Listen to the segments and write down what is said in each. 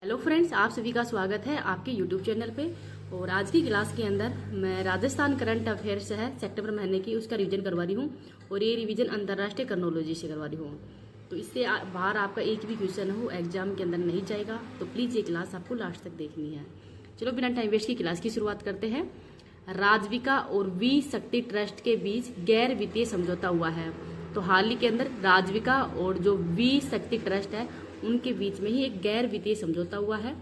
Hello friends, आप सभी का स्वागत है आपके यूट्यूब चैनल पे। और आज की क्लास के अंदर मैं राजस्थान करंट अफेयर्स है सितंबर महीने की, उसका रिवीजन करवा रही हूँ। और ये रिवीजन अंतर्राष्ट्रीय क्रॉनोलॉजी से करवा रही हूँ। तो इससे बाहर आपका एक भी क्वेश्चन हो एग्जाम के अंदर नहीं जाएगा। तो प्लीज़ ये क्लास आपको लास्ट तक देखनी है। चलो बिना टाइम वेस्ट की क्लास की शुरुआत करते हैं। राजविका और वी शक्ति ट्रस्ट के बीच गैर वित्तीय समझौता हुआ है। तो हाल ही के अंदर राजविका और जो वी शक्ति ट्रस्ट है उनके बीच में ही एक गैर वित्तीय समझौता हुआ है।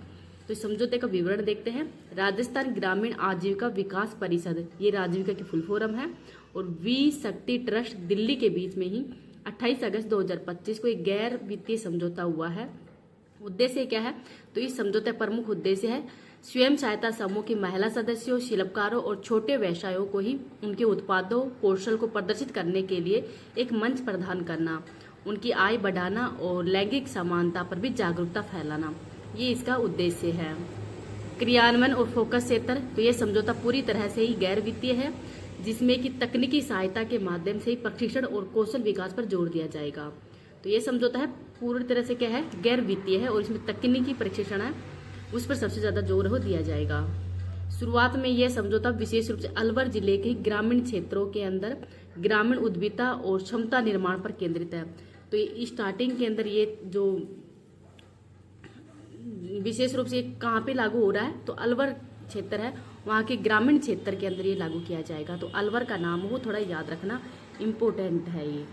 तो इस समझौते का विवरण देखते हैं। राजस्थान ग्रामीण आजीविका विकास परिषद, ये राजविका की फुल फॉर्म है, और वी शक्ति ट्रस्ट दिल्ली के बीच में ही 28 अगस्त 2025 को एक गैर वित्तीय समझौता हुआ है। उद्देश्य क्या है? तो इस समझौते का प्रमुख उद्देश्य है स्वयं सहायता समूह की महिला सदस्यों, शिल्पकारों और छोटे व्यवसायों को ही उनके उत्पादों कौशल को प्रदर्शित करने के लिए एक मंच प्रदान करना, उनकी आय बढ़ाना और लैंगिक समानता पर भी जागरूकता फैलाना, ये इसका उद्देश्य है। क्रियान्वयन और फोकस क्षेत्र, तो ये समझौता पूरी तरह से ही गैर वित्तीय है, जिसमें कि तकनीकी सहायता के माध्यम से ही प्रशिक्षण और कौशल विकास पर जोर दिया जाएगा। तो ये समझौता है पूरी तरह से क्या है, गैर वित्तीय है, और इसमें तकनीकी प्रशिक्षण है उस पर सबसे ज्यादा जोर हो दिया जाएगा। शुरुआत में यह समझौता विशेष रूप से अलवर जिले के ग्रामीण क्षेत्रों के अंदर ग्रामीण उद्यमिता और क्षमता निर्माण पर केंद्रित है। तो स्टार्टिंग के अंदर ये जो विशेष रूप से कहाँ पे लागू हो रहा है, तो अलवर क्षेत्र है, वहाँ के ग्रामीण क्षेत्र के अंदर ये लागू किया जाएगा। तो अलवर का नाम हो थोड़ा याद रखना, इम्पोर्टेंट है ये।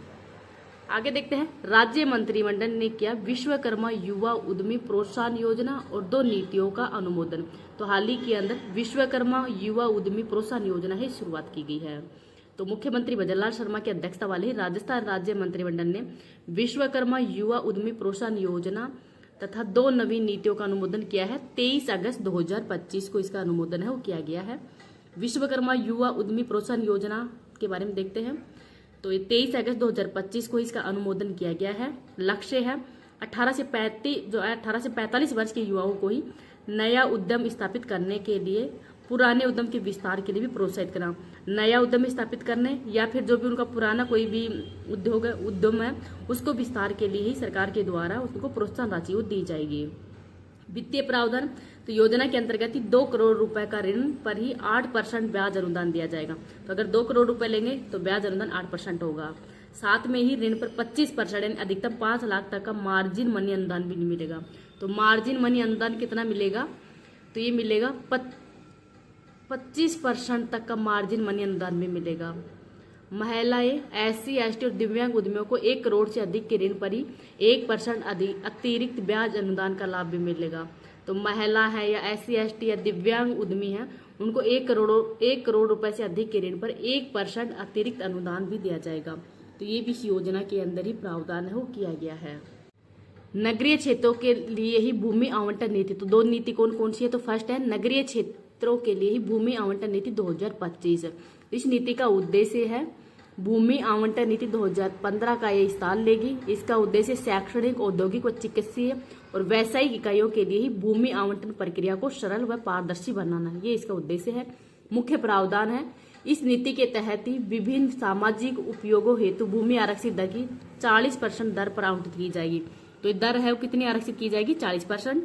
आगे देखते हैं। राज्य मंत्रिमंडल ने किया विश्वकर्मा युवा उद्यमी प्रोत्साहन योजना और 2 नीतियों का अनुमोदन। तो हाल ही के अंदर विश्वकर्मा युवा उद्यमी प्रोत्साहन योजना की शुरुआत की गई है। तो मुख्यमंत्री भजनलाल शर्मा की अध्यक्षता वाले राजस्थान राज्य मंत्रिमंडल ने विश्वकर्मा युवा उद्यमी प्रोत्साहन योजना तथा 2 नवीन नीतियों का अनुमोदन किया है। 23 अगस्त 2025 को इसका अनुमोदन है वो किया गया है। विश्वकर्मा युवा उद्यमी प्रोत्साहन योजना के बारे में देखते हैं। तो ये 23 अगस्त 2025 को इसका अनुमोदन किया गया है। लक्ष्य है 18 से 45 वर्ष के युवाओं को ही नया उद्यम स्थापित करने के लिए पुराने उद्यम के विस्तार के लिए भी प्रोत्साहित करना। नया उद्यम स्थापित करने या फिर जो भी उनका पुराना कोई भी उद्यम है उसको विस्तार के लिए ही सरकार के द्वारा उसको प्रोत्साहन राशि दी जाएगी। वित्तीय प्रावधान, तो योजना के अंतर्गत ही 2 करोड़ रुपए का ऋण पर ही 8% ब्याज अनुदान दिया जाएगा। तो अगर 2 करोड़ रुपए लेंगे तो ब्याज अनुदान 8% होगा। साथ में ही ऋण पर 25% यानी अधिकतम 5 लाख तक का मार्जिन मनी अनुदान भी मिलेगा। तो मार्जिन मनी अनुदान कितना मिलेगा? तो ये मिलेगा 25% तक का मार्जिन मनी अनुदान भी मिलेगा। महिलाएं, SC, ST और दिव्यांग उद्यमियों को 1 करोड़ से अधिक के ऋण पर ही 1% अतिरिक्त ब्याज अनुदान का लाभ भी मिलेगा। तो महिला है या SC, ST या दिव्यांग उद्यमी है, उनको 1 करोड़ रुपए से अधिक के ऋण पर 1% अतिरिक्त अनुदान भी दिया जाएगा। तो ये भी इस योजना के अंदर ही प्रावधान है वो किया गया है। नगरीय क्षेत्रों के लिए ही भूमि आवंटन नीति, तो 2 नीति कौन कौन सी है? तो फर्स्ट है नगरीय क्षेत्रों के लिए ही भूमि आवंटन नीति 2025। इस नीति का उद्देश्य है भूमि आवंटन नीति 2015 का ये स्थान लेगी। इसका उद्देश्य शैक्षणिक, औद्योगिक व चिकित्सीय और व्यावसायिक इकाइयों के लिए ही भूमि आवंटन प्रक्रिया को सरल व पारदर्शी बनाना, ये इसका उद्देश्य है। मुख्य प्रावधान है इस नीति के तहत ही विभिन्न सामाजिक उपयोगों हेतु भूमि आरक्षित दर की 40% दर पर आवंटित की जाएगी। तो दर है वो कितनी आरक्षित की जाएगी? 40%।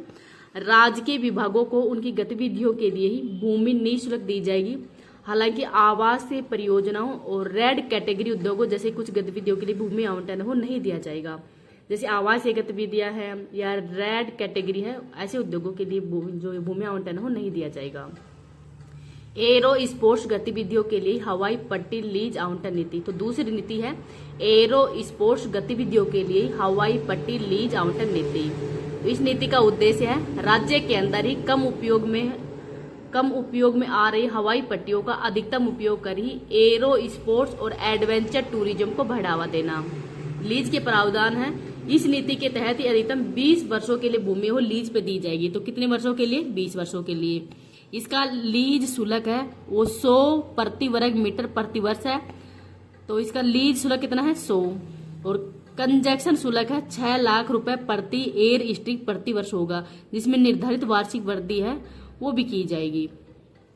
राजकीय विभागों को उनकी गतिविधियों के लिए ही भूमि निःशुल्क दी जाएगी। हालांकि आवासीय परियोजनाओं और रेड कैटेगरी उद्योगों जैसे कुछ गतिविधियों के लिए भूमि आवंटन हो नहीं दिया जाएगा। जैसे आवासीय गतिविधियां हैं या रेड कैटेगरी है, ऐसे उद्योगों के लिए जो भूमि आवंटन हो नहीं दिया जाएगा। एरो स्पोर्ट्स गतिविधियों के लिए हवाई पट्टी लीज आवंटन नीति, तो दूसरी नीति है एरो स्पोर्ट्स गतिविधियों के लिए हवाई पट्टी लीज आवंटन नीति। तो इस नीति का उद्देश्य है राज्य के अंदर ही कम उपयोग में आ रही हवाई पट्टियों का अधिकतम उपयोग कर ही एरो स्पोर्ट्स और एडवेंचर टूरिज्म को बढ़ावा देना। लीज के प्रावधान है इस नीति के तहत ही अधिकतम 20 वर्षों के लिए भूमि हो लीज पे दी जाएगी। तो कितने वर्षों के लिए? 20 वर्षों के लिए। इसका लीज शुल्क है वो 100 प्रति वर्ग मीटर प्रति वर्ष है। तो इसका लीज शुल्क कितना है? 100। और कंजक्शन शुल्क है 6 लाख रुपए प्रति एयर स्ट्रिप प्रति वर्ष होगा, जिसमें निर्धारित वार्षिक वृद्धि है वो भी की जाएगी।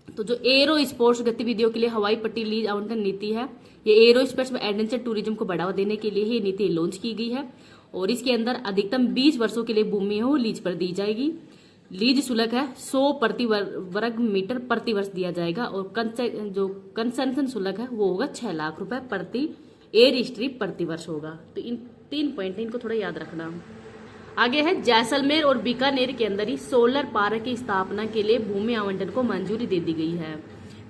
तो जो एरो स्पोर्ट्स गतिविधियों के लिए हवाई पट्टी लीज आवंटन नीति है, ये एरो स्पोर्ट्स में एडवेंचर टूरिज्म को बढ़ावा देने के लिए ये नीति लॉन्च की गई है। और इसके अंदर अधिकतम 20 वर्षों के लिए भूमि हो लीज पर दी जाएगी। लीज शुल्क है 100 प्रति वर्ग मीटर प्रति वर्ष दिया जाएगा और जो कंसेशन शुल्क है वो होगा 6 लाख रुपए प्रति एयर स्ट्रिप प्रति वर्ष होगा। तो इन 3 पॉइंट इनको थोड़ा याद रखना। आगे है जैसलमेर और बीकानेर के अंदर ही सोलर पार्क की स्थापना के लिए भूमि आवंटन को मंजूरी दे दी गई है।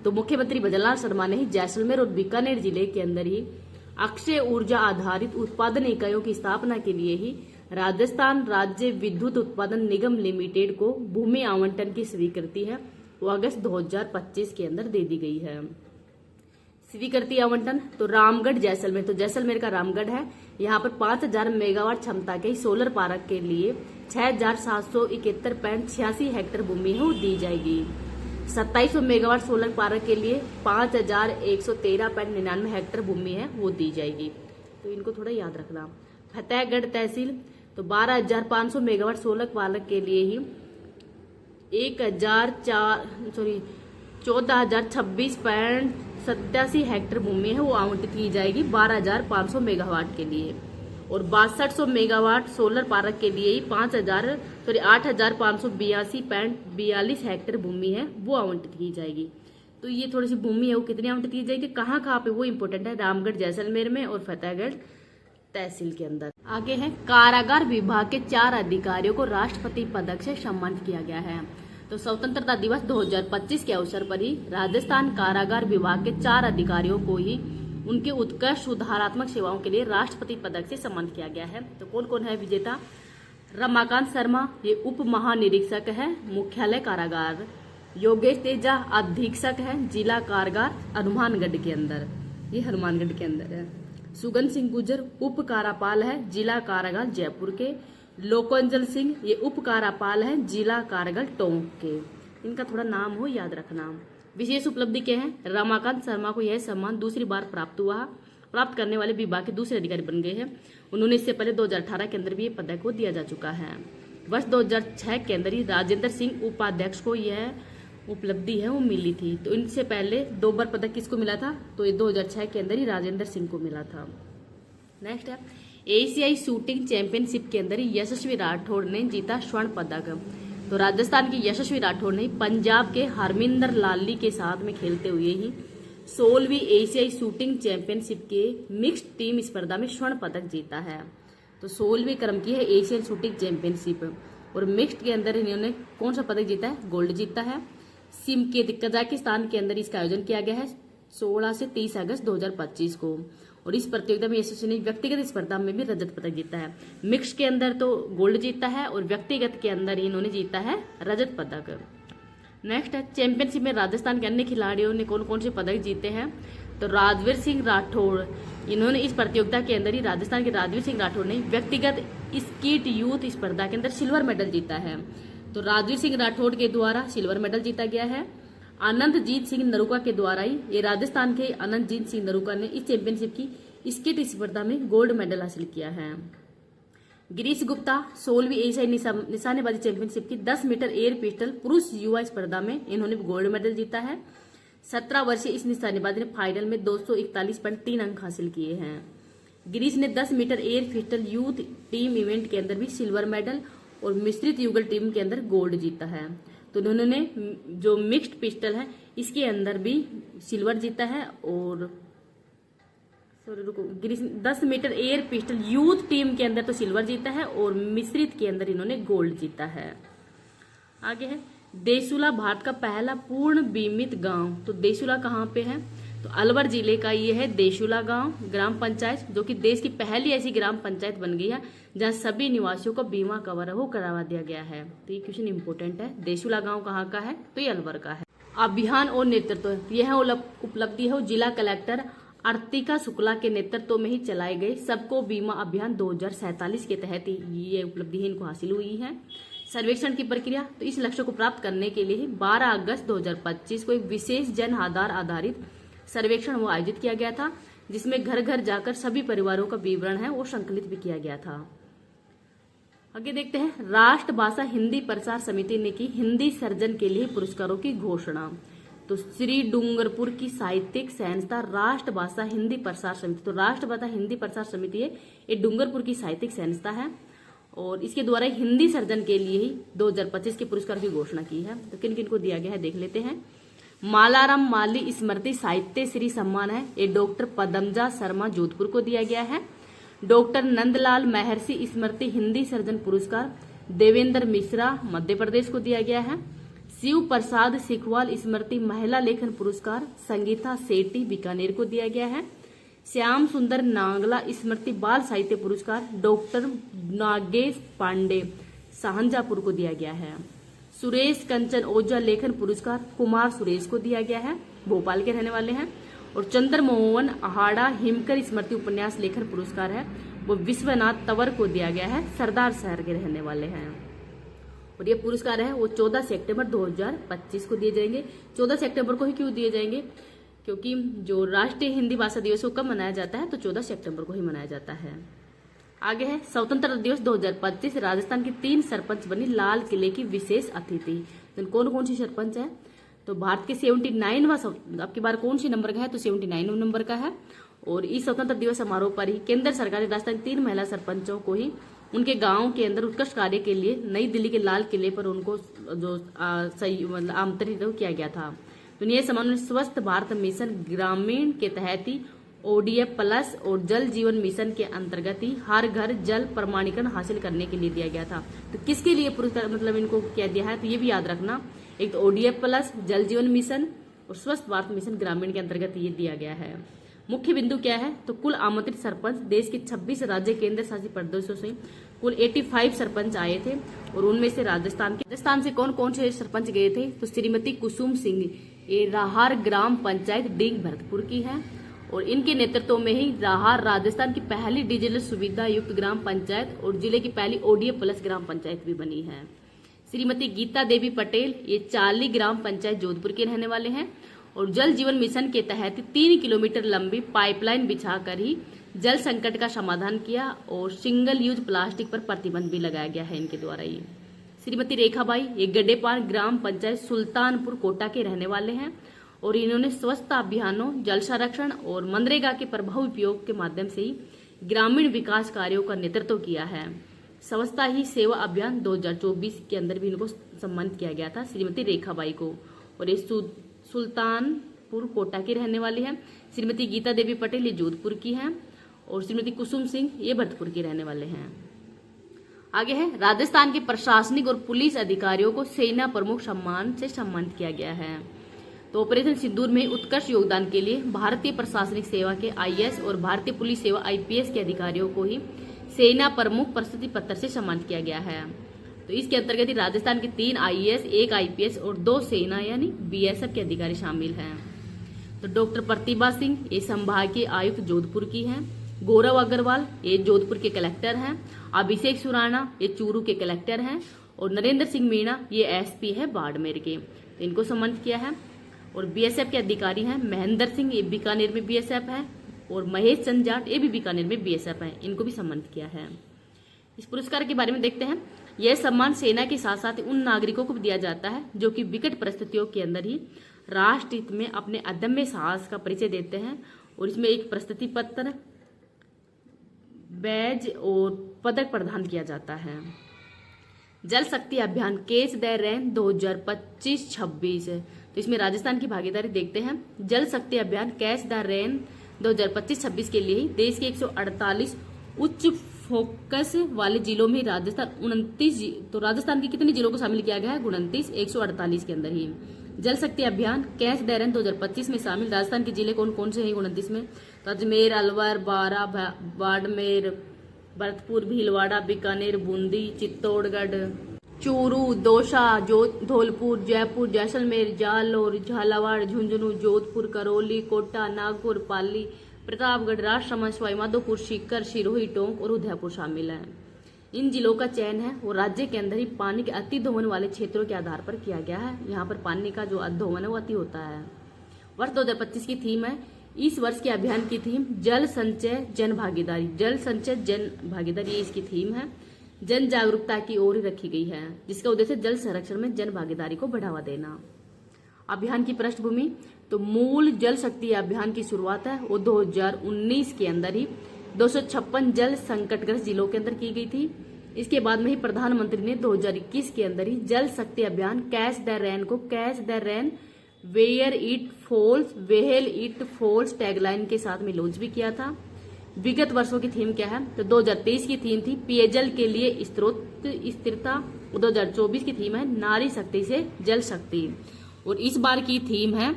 तो मुख्यमंत्री भजनलाल शर्मा ने ही जैसलमेर और बीकानेर जिले के अंदर ही अक्षय ऊर्जा आधारित उत्पादन इकाइयों की स्थापना के लिए ही राजस्थान राज्य विद्युत उत्पादन निगम लिमिटेड को भूमि आवंटन की स्वीकृति है वो अगस्त 2025 के अंदर दे दी गई है। स्वीकृति आवंटन तो रामगढ़ जैसलमेर, तो जैसलमेर का रामगढ़ है, यहाँ पर 5000 मेगावाट क्षमता के सोलर पार्क के लिए 6771.86 हेक्टेयर भूमि है वो दी जाएगी। 2700 मेगावाट सोलर पार्क के लिए 5113.99 हेक्टेयर भूमि है वो दी जाएगी। तो इनको थोड़ा याद रखना। फतेहगढ़ तहसील तो 12500 मेगावाट सोलर पार्क के लिए ही 14,026.87 हेक्टेयर भूमि है वो आवंटित की जाएगी 12500 मेगावाट के लिए। और 6200 मेगावाट सोलर पार्क के लिए ही 8,582.42 हेक्टेयर भूमि है वो आवंटित की जाएगी। तो ये थोड़ी सी भूमि है वो कितनी आवंटित की जाएगी, कहाँ पे वो इम्पोर्टेंट है, रामगढ़ जैसलमेर में और फतेहगढ़ तहसील के अंदर। आगे है कारागार विभाग के 4 अधिकारियों को राष्ट्रपति पदक से सम्मानित किया गया है। तो स्वतंत्रता दिवस 2025 के अवसर पर ही राजस्थान कारागार विभाग के 4 अधिकारियों को ही उनके उत्कृष्ट सुधारात्मक सेवाओं के लिए राष्ट्रपति पदक से सम्मानित किया गया है। तो कौन कौन है विजेता? रमाकांत शर्मा ये उप महानिरीक्षक है मुख्यालय कारागार, योगेश तेजा अधीक्षक है जिला कारागार हनुमानगढ़ के अंदर, ये हनुमानगढ़ के अंदर है। सुगन सिंह गुर्जर उप कारापाल है जिला कारागार जयपुर के, लोकोंजल सिंह ये उप कारापाल है जिला कारागार टोंक के। इनका थोड़ा नाम हो याद रखना। विशेष उपलब्धि क्या है? रमाकांत शर्मा को यह सम्मान दूसरी बार प्राप्त करने वाले विभाग के दूसरे अधिकारी बन गए हैं। उन्होंने इससे पहले 2018 के अंदर भी ये पदक को दिया जा चुका है। वर्ष 2006 के अंदर ही राजेंद्र सिंह उपाध्यक्ष को यह उपलब्धि है वो मिली थी। तो इनसे पहले 2 बार पदक किसको मिला था? तो ये 2006 के अंदर ही राजेंद्र सिंह को मिला था। नेक्स्ट है एशियाई शूटिंग चैंपियनशिप के अंदर ही यशस्वी राठौड़ ने जीता स्वर्ण पदक। तो राजस्थान की यशस्वी राठौड़ ने पंजाब के हरमिंदर लाली के साथ में खेलते हुए ही 16वीं एशियाई शूटिंग चैंपियनशिप के मिक्स्ड टीम स्पर्धा में स्वर्ण पदक जीता है। तो 16वीं क्रम की है एशियन शूटिंग चैंपियनशिप और मिक्स्ड के अंदर इन्होंने कौन सा पदक जीता है? गोल्ड जीता है। सिमकेत कजाकिस्तान के अंदर इसका आयोजन किया गया है 16 से 30 अगस्त 2025 को। और इस प्रतियोगिता में यशस्वी ने व्यक्तिगत स्पर्धा में भी रजत पदक जीता है। मिक्स के अंदर तो गोल्ड जीता है और व्यक्तिगत के अंदर इन्होंने जीता है रजत पदक। नेक्स्ट है चैंपियनशिप में राजस्थान के अन्य खिलाड़ियों ने कौन कौन से पदक जीते हैं? तो राजवीर सिंह राठौड़ इन्होंने इस प्रतियोगिता के अंदर ही राजस्थान के राजवीर सिंह राठौड़ ने व्यक्तिगत स्कीट यूथ स्पर्धा के अंदर सिल्वर मेडल जीता है। तो राजवीर सिंह राठौड़ के द्वारा सिल्वर मेडल जीता गया है। आनंदजीत सिंह नरूका के द्वारा ही ये राजस्थान के आनंदजीत सिंह नरूका ने इस चैंपियनशिप की स्कीट स्पर्धा में गोल्ड मेडल हासिल किया है। गिरीश गुप्ता 16वीं एशियाई निशानेबाजी चैंपियनशिप की 10 मीटर एयर पिस्टल पुरुष युवा स्पर्धा में इन्होंने गोल्ड मेडल जीता है। 17 वर्षीय इस निशानेबाज ने फाइनल में 241.3 अंक हासिल किए हैं। गिरीश ने 10 metre air pistol youth team event के अंदर भी सिल्वर मेडल और मिश्रित युगल टीम के अंदर गोल्ड जीता है। तो उन्होंने जो मिक्स्ड पिस्टल है इसके अंदर भी सिल्वर जीता है और 10 metre air pistol youth team के अंदर तो सिल्वर जीता है और मिश्रित के अंदर इन्होंने गोल्ड जीता है। आगे है देशुला भारत का पहला पूर्ण बीमित गांव। तो देशुला कहाँ पे है? तो अलवर जिले का ये है देशुला गांव ग्राम पंचायत, जो कि देश की पहली ऐसी ग्राम पंचायत बन गई है जहां सभी निवासियों को बीमा कवर हो करवा दिया गया है। तो ये क्वेश्चन इंपोर्टेंट है। देशुला गांव कहाँ का है? तो ये अलवर का है। अभियान और नेतृत्व यह उपलब्धि है जिला कलेक्टर अर्तिका शुक्ला के नेतृत्व में ही चलाए गए सबको बीमा अभियान 2047 के तहत ये उपलब्धि इनको हासिल हुई है। सर्वेक्षण की प्रक्रिया तो इस लक्ष्य को प्राप्त करने के लिए 12 अगस्त 2025 को एक विशेष जन आधार आधारित सर्वेक्षण वो आयोजित किया गया था, जिसमें घर घर जाकर सभी परिवारों का विवरण है वो संकलित भी किया गया था। आगे देखते हैं राष्ट्रभाषा हिंदी प्रसार समिति ने की हिंदी सर्जन के लिए पुरस्कारों की घोषणा। तो श्री डूंगरपुर की साहित्यिक संस्था राष्ट्रभाषा हिंदी प्रसार समिति, तो राष्ट्रभाषा हिंदी प्रसार समिति है ये डूंगरपुर की साहित्यिक संस्था है और इसके द्वारा हिंदी सर्जन के लिए ही 2025 के पुरस्कार की घोषणा की है। तो किन किन को दिया गया है देख लेते हैं। मालाराम माली स्मृति साहित्य श्री सम्मान है, ये डॉक्टर पदमजा शर्मा जोधपुर को दिया गया है। डॉक्टर नंदलाल महर्षि स्मृति हिंदी सर्जन पुरस्कार देवेंद्र मिश्रा मध्य प्रदेश को दिया गया है। शिव प्रसाद सिखवाल स्मृति महिला लेखन पुरस्कार संगीता सेठी बीकानेर को दिया गया है। श्याम सुंदर नांगला स्मृति बाल साहित्य पुरस्कार डॉक्टर नागेश पांडे शाहजहांपुर को दिया गया है। सुरेश कंचन ओझा लेखन पुरस्कार कुमार सुरेश को दिया गया है, भोपाल के रहने वाले हैं। और चंद्रमोहन आहाड़ा हिमकर स्मृति उपन्यास लेखन पुरस्कार है वो विश्वनाथ तंवर को दिया गया है, सरदार शहर के रहने वाले हैं। और ये पुरस्कार है वो 14 सितंबर 2025 को दिए जाएंगे। 14 सितंबर को ही क्यों दिए जाएंगे, क्योंकि जो राष्ट्रीय हिंदी भाषा दिवस को कब मनाया जाता है, तो 14 सितंबर को ही मनाया जाता है। आगे है स्वतंत्रता दिवस 2025, राजस्थान की 3 सरपंच बनी लाल किले की विशेष अतिथि। तो कौन कौन सी सरपंच है, तो भारत के 79वां आपकी बार कौन सी नंबर का है, तो 79वां नंबर का है। और इस स्वतंत्रता दिवस समारोह पर ही केंद्र सरकार ने राजस्थान की 3 महिला सरपंचों को ही उनके गांव के अंदर उत्कृष्ट कार्य के लिए नई दिल्ली के लाल किले पर उनको जो मतलब आमंत्रित किया गया था। तो ये सम्मान स्वस्थ भारत मिशन ग्रामीण के तहत ही ODF प्लस और जल जीवन मिशन के अंतर्गत ही हर घर जल प्रमाणीकरण हासिल करने के लिए दिया गया था। तो किसके लिए पुरस्कार मतलब इनको क्या दिया है, तो ये भी याद रखना, एक तो ODF प्लस जल जीवन मिशन और स्वस्थ भारत मिशन ग्रामीण के अंतर्गत ये दिया गया है। मुख्य बिंदु क्या है, तो कुल आमंत्रित सरपंच देश के 26 राज्य केंद्र शासित प्रदेशों से कुल 85 सरपंच आए थे और उनमें से राजस्थान से कौन कौन से सरपंच गए थे, तो श्रीमती कुसुम सिंह, ये राहर ग्राम पंचायत डींग भरतपुर की है और इनके नेतृत्व में ही राहर राजस्थान की पहली डिजिटल सुविधा युक्त ग्राम पंचायत और जिले की पहली ODF प्लस ग्राम पंचायत भी बनी है। श्रीमती गीता देवी पटेल, ये 40 ग्राम पंचायत जोधपुर के रहने वाले हैं और जल जीवन मिशन के तहत 3 किलोमीटर लंबी पाइपलाइन बिछाकर ही जल संकट का समाधान किया और सिंगल यूज प्लास्टिक पर प्रतिबंध भी लगाया गया है इनके द्वारा ही। श्रीमती रेखाबाई, ये गड्डेपार ग्राम पंचायत सुल्तानपुर कोटा के रहने वाले हैं और इन्होंने स्वच्छता अभियानों, जल संरक्षण और मनरेगा के प्रभावी उपयोग के माध्यम से ही ग्रामीण विकास कार्यों का नेतृत्व किया है। स्वच्छता ही सेवा अभियान 2024 के अंदर भी इनको सम्मानित किया गया था, श्रीमती रेखाबाई को। और ये सुल्तानपुर कोटा की रहने वाली है। श्रीमती गीता देवी पटेल, ये जोधपुर की हैं और श्रीमती कुसुम सिंह, ये भरतपुर के रहने वाले हैं। आगे है राजस्थान के प्रशासनिक और पुलिस अधिकारियों को सेना प्रमुख सम्मान से सम्मानित किया गया है। तो ऑपरेशन सिंदूर में उत्कृष्ट योगदान के लिए भारतीय प्रशासनिक सेवा के IAS और भारतीय पुलिस सेवा IPS के अधिकारियों को ही सेना प्रमुख प्रशस्ति पत्र से सम्मानित किया गया है। तो इसके अंतर्गत ही राजस्थान के 3 IAS, 1 IPS और 2 सेना यानी BSF के अधिकारी शामिल हैं। तो डॉक्टर प्रतिभा सिंह, ये संभागीय आयुक्त जोधपुर की हैं। गौरव अग्रवाल, ये जोधपुर के कलेक्टर हैं। अभिषेक सुराना, ये चूरू के कलेक्टर हैं और नरेंद्र सिंह मीणा, ये SP है बाड़मेर के। तो इनको सम्मानित किया है। और BSF के अधिकारी हैं महेंद्र सिंह, ये बीकानेर में BSF है और महेश चंद जाट, ये भी बीकानेर में BSF है, इनको भी सम्मानित किया है। इस पुरस्कार के बारे में देखते हैं। यह सम्मान सेना के साथ साथ उन नागरिकों को भी दिया जाता है जो कि विकट परिस्थितियों के अंदर ही राष्ट्र हित में अपने अदम्य साहस का परिचय देते हैं और इसमें एक प्रशस्ति पत्र, बैज और पदक प्रदान किया जाता है। जल Shakti Abhiyan catch the rain 2025-26, तो इसमें राजस्थान की भागीदारी देखते हैं। जल Shakti Abhiyan catch the rain 2025-26 के लिए देश के 148 उच्च फोकस वाले जिलों में राजस्थान 29, तो राजस्थान के कितने जिलों को शामिल किया गया है, 29, 148 के अंदर ही। Jal Shakti Abhiyan catch the rain 2025 में शामिल राजस्थान के जिले कौन कौन से हैं 29 में, तो अजमेर, अलवर, बारा, बाड़मेर, भरतपुर, भीलवाड़ा, बीकानेर, बूंदी, चित्तौड़गढ़, चूरू, दौसा, धौलपुर, जयपुर, जैसलमेर, जालौर, झालावाड़, झुंझुनू, जोधपुर, करौली, कोटा, नागौर, पाली, प्रतापगढ़, राजसमंद, सवाईमाधोपुर, सीकर, सिरोही, टोंक और उदयपुर शामिल हैं। इन जिलों का चयन है वो राज्य के अंदर ही पानी के अति दोहन वाले क्षेत्रों के आधार पर किया गया है। यहाँ पर पानी का जो दोहन है वो अति होता है। वर्ष 2025 की थीम है, इस वर्ष के अभियान की थीम जल संचय जन भागीदारी। जल संचय जन भागीदारी ये इसकी थीम है। जन जागरूकता की ओर ही रखी गई है, जिसका उद्देश्य जल संरक्षण में जन भागीदारी को बढ़ावा देना। अभियान की पृष्ठभूमि, तो मूल जल शक्ति अभियान की शुरुआत है वो 2019 के अंदर ही 256 जल संकटग्रस्त जिलों के अंदर की गई थी। इसके बाद में ही प्रधानमंत्री ने 2021 के अंदर ही Jal Shakti Abhiyan catch the rain को catch the rain where it falls when it falls tagline के साथ में लॉन्च भी किया था। विगत वर्षों की थीम क्या है? तो 2023 की थीम थी पेयजल के लिए स्त्रोत स्थिरता, 2024 की थीम है नारी शक्ति से जल शक्ति, और इस बार की थीम है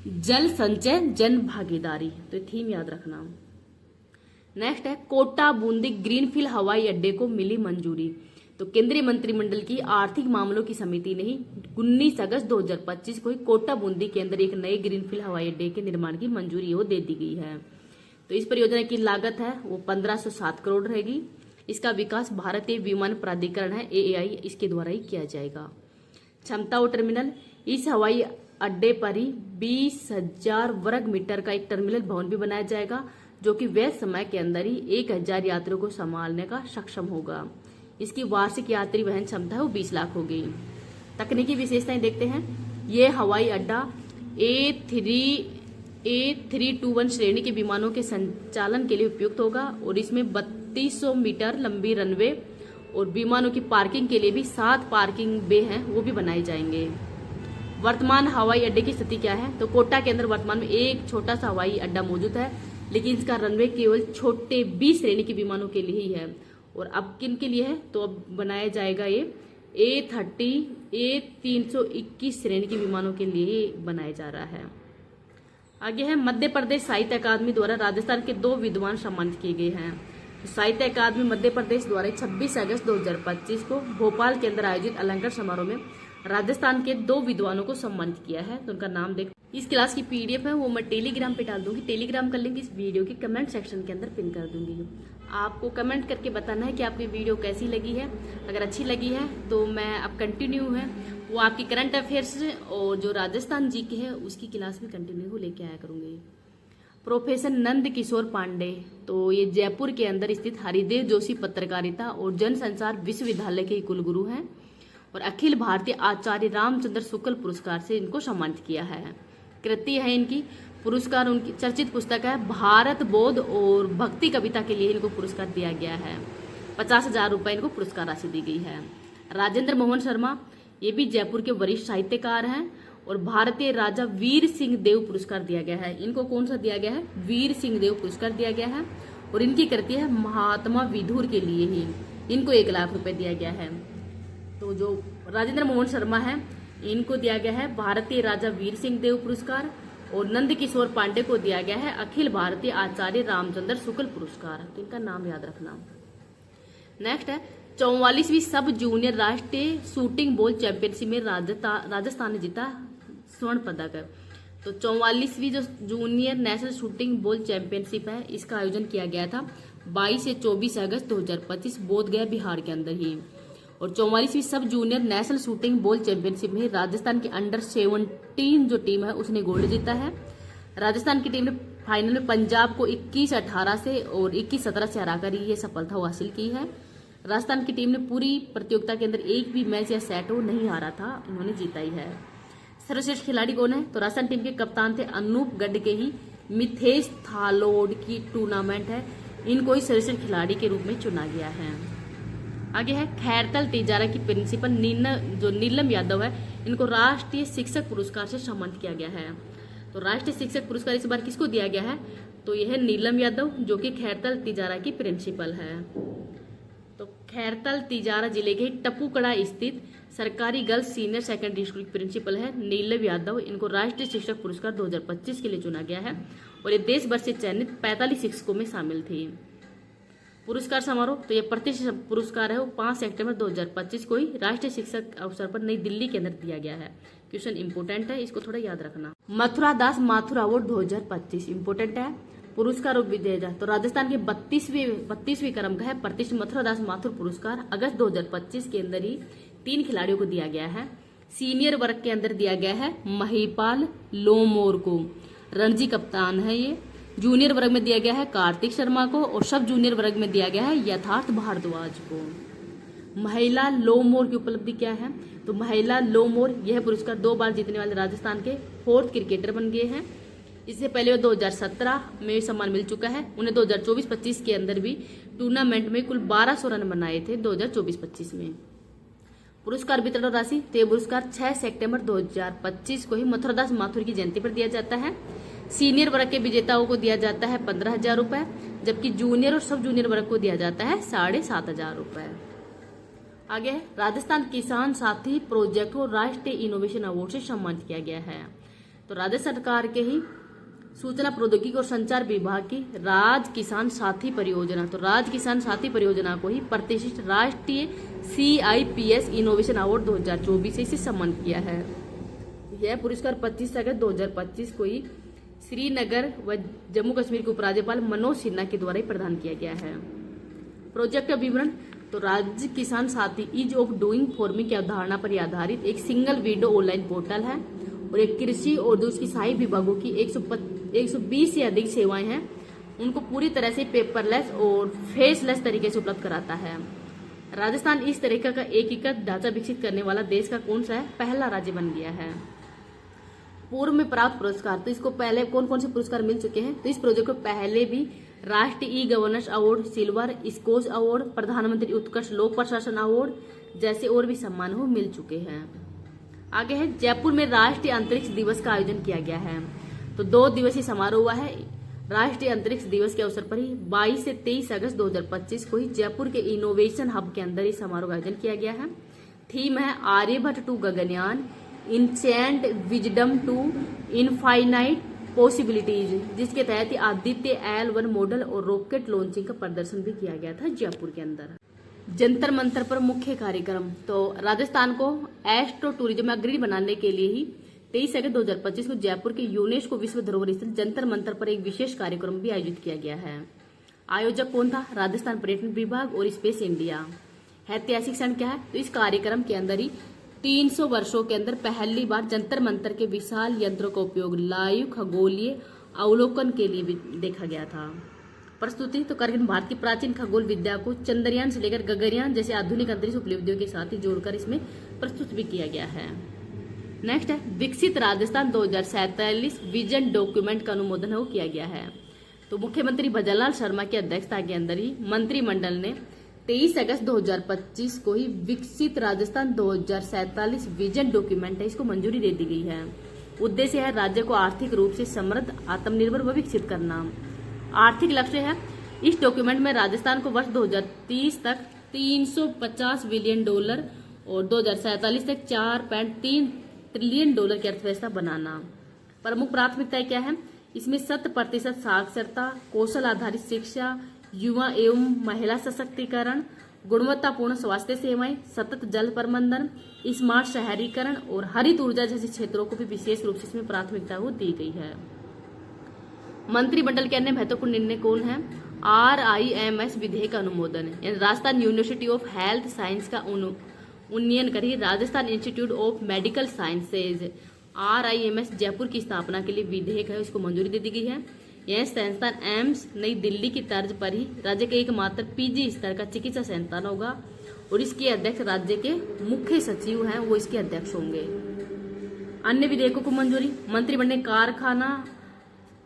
जल संचय जन भागीदारी। तो थीम याद रखना। नेक्स्ट है कोटा बूंदी ग्रीनफील्ड हवाई अड्डे को मिली मंजूरी। तो केंद्रीय मंत्रिमंडल की आर्थिक मामलों की समिति ने 19 अगस्त 2025 को कोटा बूंदी के अंदर एक नए ग्रीनफील्ड हवाई अड्डे के निर्माण की मंजूरी वो दे दी गई है। तो इस परियोजना की लागत है वो 1507 करोड़ रहेगी। इसका विकास भारतीय विमान प्राधिकरण है AAI इसके द्वारा ही किया जाएगा। क्षमता और टर्मिनल, इस हवाई अड्डे पर ही 20,000 वर्ग मीटर का एक टर्मिनल भवन भी बनाया जाएगा, जो कि वह समय के अंदर ही 1,000 यात्रियों को संभालने का सक्षम होगा। इसकी वार्षिक यात्री वहन क्षमता है वो 20 लाख होगी। तकनीकी विशेषताएं देखते हैं। ये हवाई अड्डा A321 श्रेणी के विमानों के संचालन के लिए उपयुक्त होगा, और इसमें 3200 मीटर लंबी रनवे और विमानों की पार्किंग के लिए भी 7 पार्किंग बे हैं वो भी बनाए जाएंगे। वर्तमान हवाई अड्डे की स्थिति क्या है? तो कोटा के अंदर वर्तमान में एक छोटा सा हवाई अड्डा मौजूद है, लेकिन इसका रनवे केवल छोटे B श्रेणी के विमानों के लिए ही है। और अब किन के लिए है? तो अब बनाया जाएगा ये A321 श्रेणी के विमानों के लिए बनाया जा रहा है। आगे है मध्य प्रदेश साहित्य अकादमी द्वारा राजस्थान के 2 विद्वान सम्मानित किए गए हैं। तो साहित्य अकादमी मध्य प्रदेश द्वारा 26 अगस्त 2025 को भोपाल के अंदर आयोजित अलंकार समारोह में राजस्थान के 2 विद्वानों को सम्मानित किया है। तो उनका नाम देख, इस क्लास की PDF है वो मैं टेलीग्राम पे डाल दूंगी। टेलीग्राम का लिंक इस वीडियो के कमेंट सेक्शन के अंदर पिन कर दूंगी। आपको कमेंट करके बताना है कि आपकी वीडियो कैसी लगी है। अगर अच्छी लगी है तो मैं अब कंटिन्यू है वो आपकी करंट अफेयर्स और जो राजस्थान जी के है उसकी क्लास में कंटिन्यू लेके आया करूंगी। प्रोफेसर नंद किशोर पांडे, तो ये जयपुर के अंदर स्थित हरिदेव जोशी पत्रकारिता और जनसंचार विश्वविद्यालय के कुलगुरु हैं, और अखिल भारतीय आचार्य रामचंद्र शुक्ल पुरस्कार से इनको सम्मानित किया है। कृति है इनकी पुरस्कार, उनकी चर्चित पुस्तक है भारत बोध और भक्ति कविता के लिए इनको पुरस्कार दिया गया है। 50,000 रुपए इनको पुरस्कार राशि दी गई है। राजेंद्र मोहन शर्मा, ये भी जयपुर के वरिष्ठ साहित्यकार हैं, और भारतीय राजा वीर सिंह देव पुरस्कार दिया गया है। इनको कौन सा दिया गया है? वीर सिंह देव पुरस्कार दिया गया है, और इनकी कृति है महात्मा विदुर के लिए ही इनको 1 लाख रुपए दिया गया है। तो जो राजेंद्र मोहन शर्मा है इनको दिया गया है भारतीय राजा वीर सिंह देव पुरस्कार, और नंद किशोर पांडे को दिया गया है अखिल भारतीय आचार्य रामचंद्र शुक्ल पुरस्कार। तो इनका नाम याद रखना। नेक्स्ट है 44वीं सब जूनियर राष्ट्रीय शूटिंग बॉल चैंपियनशिप में राजस्थान ने जीता स्वर्ण पदक। तो 44वीं जो junior national shooting ball championship है इसका आयोजन किया गया था 22 से 24 अगस्त 2025 बोधगया बिहार के अंदर ही। और 44वीं सब junior national shooting ball championship में राजस्थान की अंडर 17 जो टीम है उसने गोल्ड जीता है। राजस्थान की टीम ने फाइनल में पंजाब को 21-18 से और 21-17 से हराकर ये सफलता हासिल की है। राजस्थान की टीम ने पूरी प्रतियोगिता के अंदर एक भी मैच या सेट हो नहीं हारा था, इन्होंने जीता ही है। सर्वश्रेष्ठ खिलाड़ी कौन है? तो राजस्थान टीम के कप्तान थे अनूप गढ़ के ही मिथेश थालोड की टूर्नामेंट है, इनको ही सर्वश्रेष्ठ खिलाड़ी के रूप में चुना गया है। आगे है खैरतल तिजारा की प्रिंसिपल नीलम यादव है, इनको राष्ट्रीय शिक्षक पुरस्कार से सम्मानित किया गया है। तो राष्ट्रीय शिक्षक पुरस्कार इस बार किसको दिया गया है? तो यह है नीलम यादव जो कि खैरतल तिजारा की प्रिंसिपल है। तो खैरतल तिजारा जिले के टप्पूकड़ा स्थित सरकारी गर्ल्स सीनियर सेकेंडरी स्कूल की प्रिंसिपल है नीलम यादव, इनको राष्ट्रीय शिक्षक पुरस्कार 2025 के लिए चुना गया है, और ये देश भर से चयनित 45 शिक्षकों में शामिल थी। पुरस्कार समारोह, तो ये प्रतिष्ठित पुरस्कार है वो 5 सितंबर 2025 को ही राष्ट्रीय शिक्षक अवसर पर नई दिल्ली के अंदर दिया गया है। क्वेश्चन इंपोर्टेंट है, इसको थोड़ा याद रखना। मथुरा दास माथुर अवार्ड 2025 इंपोर्टेंट है। पुरस्कार और विजेता, तो राजस्थान के 32वीं क्रम का है प्रतिष्ठित मथुरा दास माथुर पुरस्कार अगस्त 2025 के अंदर ही 3 खिलाड़ियों को दिया गया है। सीनियर वर्ग के अंदर दिया गया है महिपाल लोमोर को, रणजी कप्तान है ये। जूनियर वर्ग में दिया गया है कार्तिक शर्मा को, और सब जूनियर वर्ग में दिया गया है यथार्थ भारद्वाज को। महिला लोमोर की उपलब्धि क्या है? तो महिला लोमोर यह पुरस्कार 2 बार जीतने वाले राजस्थान के 4th क्रिकेटर बन गए हैं। इससे पहले वो 2017 में सम्मान मिल चुका है, उन्हें 2024-25 के अंदर भी टूर्नामेंट में कुल 1200 रन बनाए थे 2024-25 में। पुरस्कार वितरण राशि, तो ये पुरस्कार 6 सितंबर 2025 को ही मथुरादास माथुर की जयंती पर दिया जाता है। सीनियर वर्ग के विजेताओं को दिया जाता है 15,000 रुपए, जबकि जूनियर और सब जूनियर वर्ग को दिया जाता है 7,500 रुपए। आगे है, राजस्थान किसान साथी प्रोजेक्ट को राष्ट्रीय इनोवेशन अवार्ड से सम्मानित किया गया है। तो राज्य सरकार के ही सूचना प्रौद्योगिकी और संचार विभाग की राज किसान साथी परियोजना, तो राज किसान साथी परियोजना को ही प्रतिष्ठित राष्ट्रीय CIPS इनोवेशन अवार्ड 2024 से इसे सम्मानित किया है। यह पुरस्कार 25 अगस्त 2025 को ही श्रीनगर व जम्मू कश्मीर के उपराज्यपाल मनोज सिन्हा के द्वारा ही प्रदान किया गया है। प्रोजेक्ट का विवरण, तो राज्य किसान साथी ईज ऑफ डूइंग फार्मिंग की अवधारणा पर आधारित एक सिंगल विंडो ऑनलाइन पोर्टल है और एक कृषि और दूसरी सहायक विभागों की 120 से अधिक सेवाएं हैं, उनको पूरी तरह से पेपरलेस और फेसलेस तरीके से उपलब्ध कराता है। राजस्थान इस तरीके का एकीकृत ढांचा विकसित करने वाला देश का कौन सा है, पहला राज्य बन गया है। पूर्व में प्राप्त पुरस्कार, तो इसको पहले कौन कौन से पुरस्कार मिल चुके हैं, तो इस प्रोजेक्ट को पहले भी राष्ट्रीय e governance award, silver Skoch award, प्रधानमंत्री उत्कृष्ट लोक प्रशासन अवार्ड जैसे और भी सम्मान हो मिल चुके हैं। आगे है, जयपुर में राष्ट्रीय अंतरिक्ष दिवस का आयोजन किया गया है। तो 2 दिवसीय समारोह हुआ है। राष्ट्रीय अंतरिक्ष दिवस के अवसर पर ही 22 से 23 अगस्त 2025 को ही जयपुर के इनोवेशन हब के अंदर इस समारोह का आयोजन किया गया है। थीम है Aryabhatta to Gaganyaan, ancient wisdom to infinite possibilities, जिसके तहत आदित्य L1 मॉडल और रॉकेट लॉन्चिंग का प्रदर्शन भी किया गया था जयपुर के अंदर। जंतर मंतर पर मुख्य कार्यक्रम, तो राजस्थान को एस्ट्रो टूरिज्म में अग्रणी बनाने के लिए ही 23 अगस्त 2025 को जयपुर के यूनेस्को विश्व धरोहर स्थल जंतर मंतर पर एक विशेष कार्यक्रम भी आयोजित किया गया है। आयोजक कौन था, राजस्थान पर्यटन विभाग और स्पेस इंडिया। ऐतिहासिक क्षण क्या है, तो इस कार्यक्रम के अंदर ही 300 वर्षों के अंदर पहली बार जंतर मंतर के विशाल यंत्रों का उपयोग लाइव खगोलीय अवलोकन के लिए भी देखा गया था। प्रस्तुति, तो करगिल भारत की प्राचीन खगोल विद्या को चंद्रयान से लेकर गगनयान जैसे आधुनिक अंतरिक्ष उपलब्धियों के साथ ही जोड़कर इसमें प्रस्तुत भी किया गया है। नेक्स्ट है, विकसित राजस्थान 2047 विजन डॉक्यूमेंट का अनुमोदन हो किया गया है। तो मुख्यमंत्री भजनलाल शर्मा की अध्यक्षता के अंदर ही मंत्रिमंडल ने 23 अगस्त 2025 को ही विकसित राजस्थान 2047 विजन डॉक्यूमेंट है, इसको मंजूरी दे दी गई है। उद्देश्य है राज्य को आर्थिक रूप से समृद्ध, आत्मनिर्भर व विकसित करना। आर्थिक लक्ष्य है, इस डॉक्यूमेंट में राजस्थान को वर्ष 2030 तक $350 बिलियन और 2047 तक $4.3 ट्रिलियन की अर्थव्यवस्था बनाना। प्रमुख प्राथमिकताएं क्या है, इसमें 100% साक्षरता, कौशल आधारित शिक्षा, युवा एवं महिला सशक्तिकरण, गुणवत्तापूर्ण स्वास्थ्य सेवाएं, सतत जल प्रबंधन, स्मार्ट शहरीकरण और हरित ऊर्जा जैसे क्षेत्रों को भी विशेष रूप से इसमें प्राथमिकता दी गई है। मंत्रिमंडल के अन्य महत्वपूर्ण निर्णय कौन है, RIMS विधेयक का अनुमोदन, Rajasthan university of health science का उन्नयन करी Rajasthan institute of medical sciences RIMS Jaipur की स्थापना के लिए विधेयक है, उसको मंजूरी दे दी गई है। यह संस्थान एम्स नई दिल्ली की तर्ज पर ही राज्य के एकमात्र PG स्तर का चिकित्सा संस्थान होगा और इसके अध्यक्ष राज्य के मुख्य सचिव हैं, वो इसके अध्यक्ष होंगे। अन्य विधेयकों को मंजूरी, मंत्रिमंडल ने कारखाना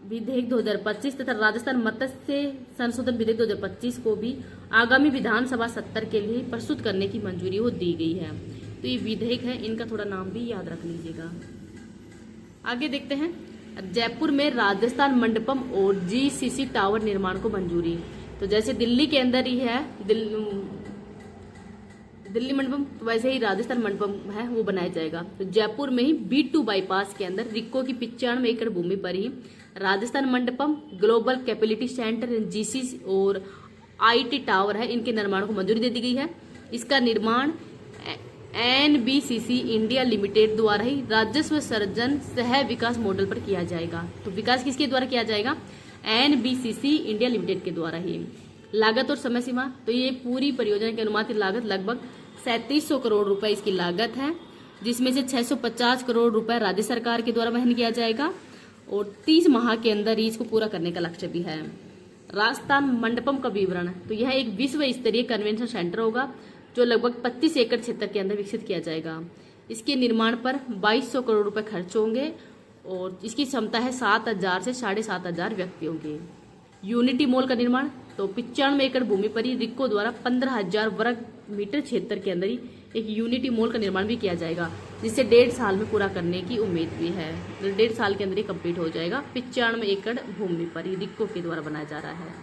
विधेयक 2025 तथा राजस्थान मत्स्य संशोधन विधेयक 2025 को भी आगामी विधानसभा सत्र के लिए प्रस्तुत करने की मंजूरी वो दी गई है। तो ये विधेयक है, इनका थोड़ा नाम भी याद रख लीजिएगा। आगे देखते हैं, जयपुर में राजस्थान मंडपम और GCC टावर निर्माण को मंजूरी। तो जैसे दिल्ली के अंदर ही है दिल्ली मंडपम, तो वैसे ही राजस्थान मंडपम है वो बनाया जाएगा। तो जयपुर में ही B2 बाईपास के अंदर रिक्को की 95 एकड़ भूमि पर ही Rajasthan Mandapam, global capability centre GCC और IT टावर है, इनके निर्माण को मंजूरी दे दी गई है। इसका निर्माण NBCC इंडिया लिमिटेड द्वारा ही राजस्व सृजन सह विकास मॉडल पर किया जाएगा। तो विकास किसके द्वारा किया जाएगा, NBCC इंडिया लिमिटेड के द्वारा ही। लागत और समय सीमा, तो ये पूरी परियोजना की अनुमानित लागत लगभग 3700 करोड़ रुपए इसकी लागत है, जिसमें से 650 करोड़ रुपए राज्य सरकार के द्वारा वहन किया जाएगा और 30 माह के अंदर ही इसको पूरा करने का लक्ष्य भी है। राजस्थान मंडपम का विवरण, तो यह एक विश्व स्तरीय कन्वेंशन सेंटर होगा जो लगभग 25 एकड़ क्षेत्र के अंदर विकसित किया जाएगा। इसके निर्माण पर 2200 करोड़ रुपए खर्च होंगे और इसकी क्षमता है 7000 से 7500 व्यक्तियों की। यूनिटी मॉल का निर्माण, तो 95 एकड़ भूमि पर ही रिक्को द्वारा 15,000 वर्ग मीटर क्षेत्र के अंदर ही एक यूनिटी मॉल का निर्माण भी किया जाएगा, जिसे 1.5 साल में पूरा करने की उम्मीद भी है। 1.5 साल के अंदर ही कंप्लीट हो जाएगा। 95 एकड़ भूमि पर ही रिक्को के द्वारा बनाया जा रहा है।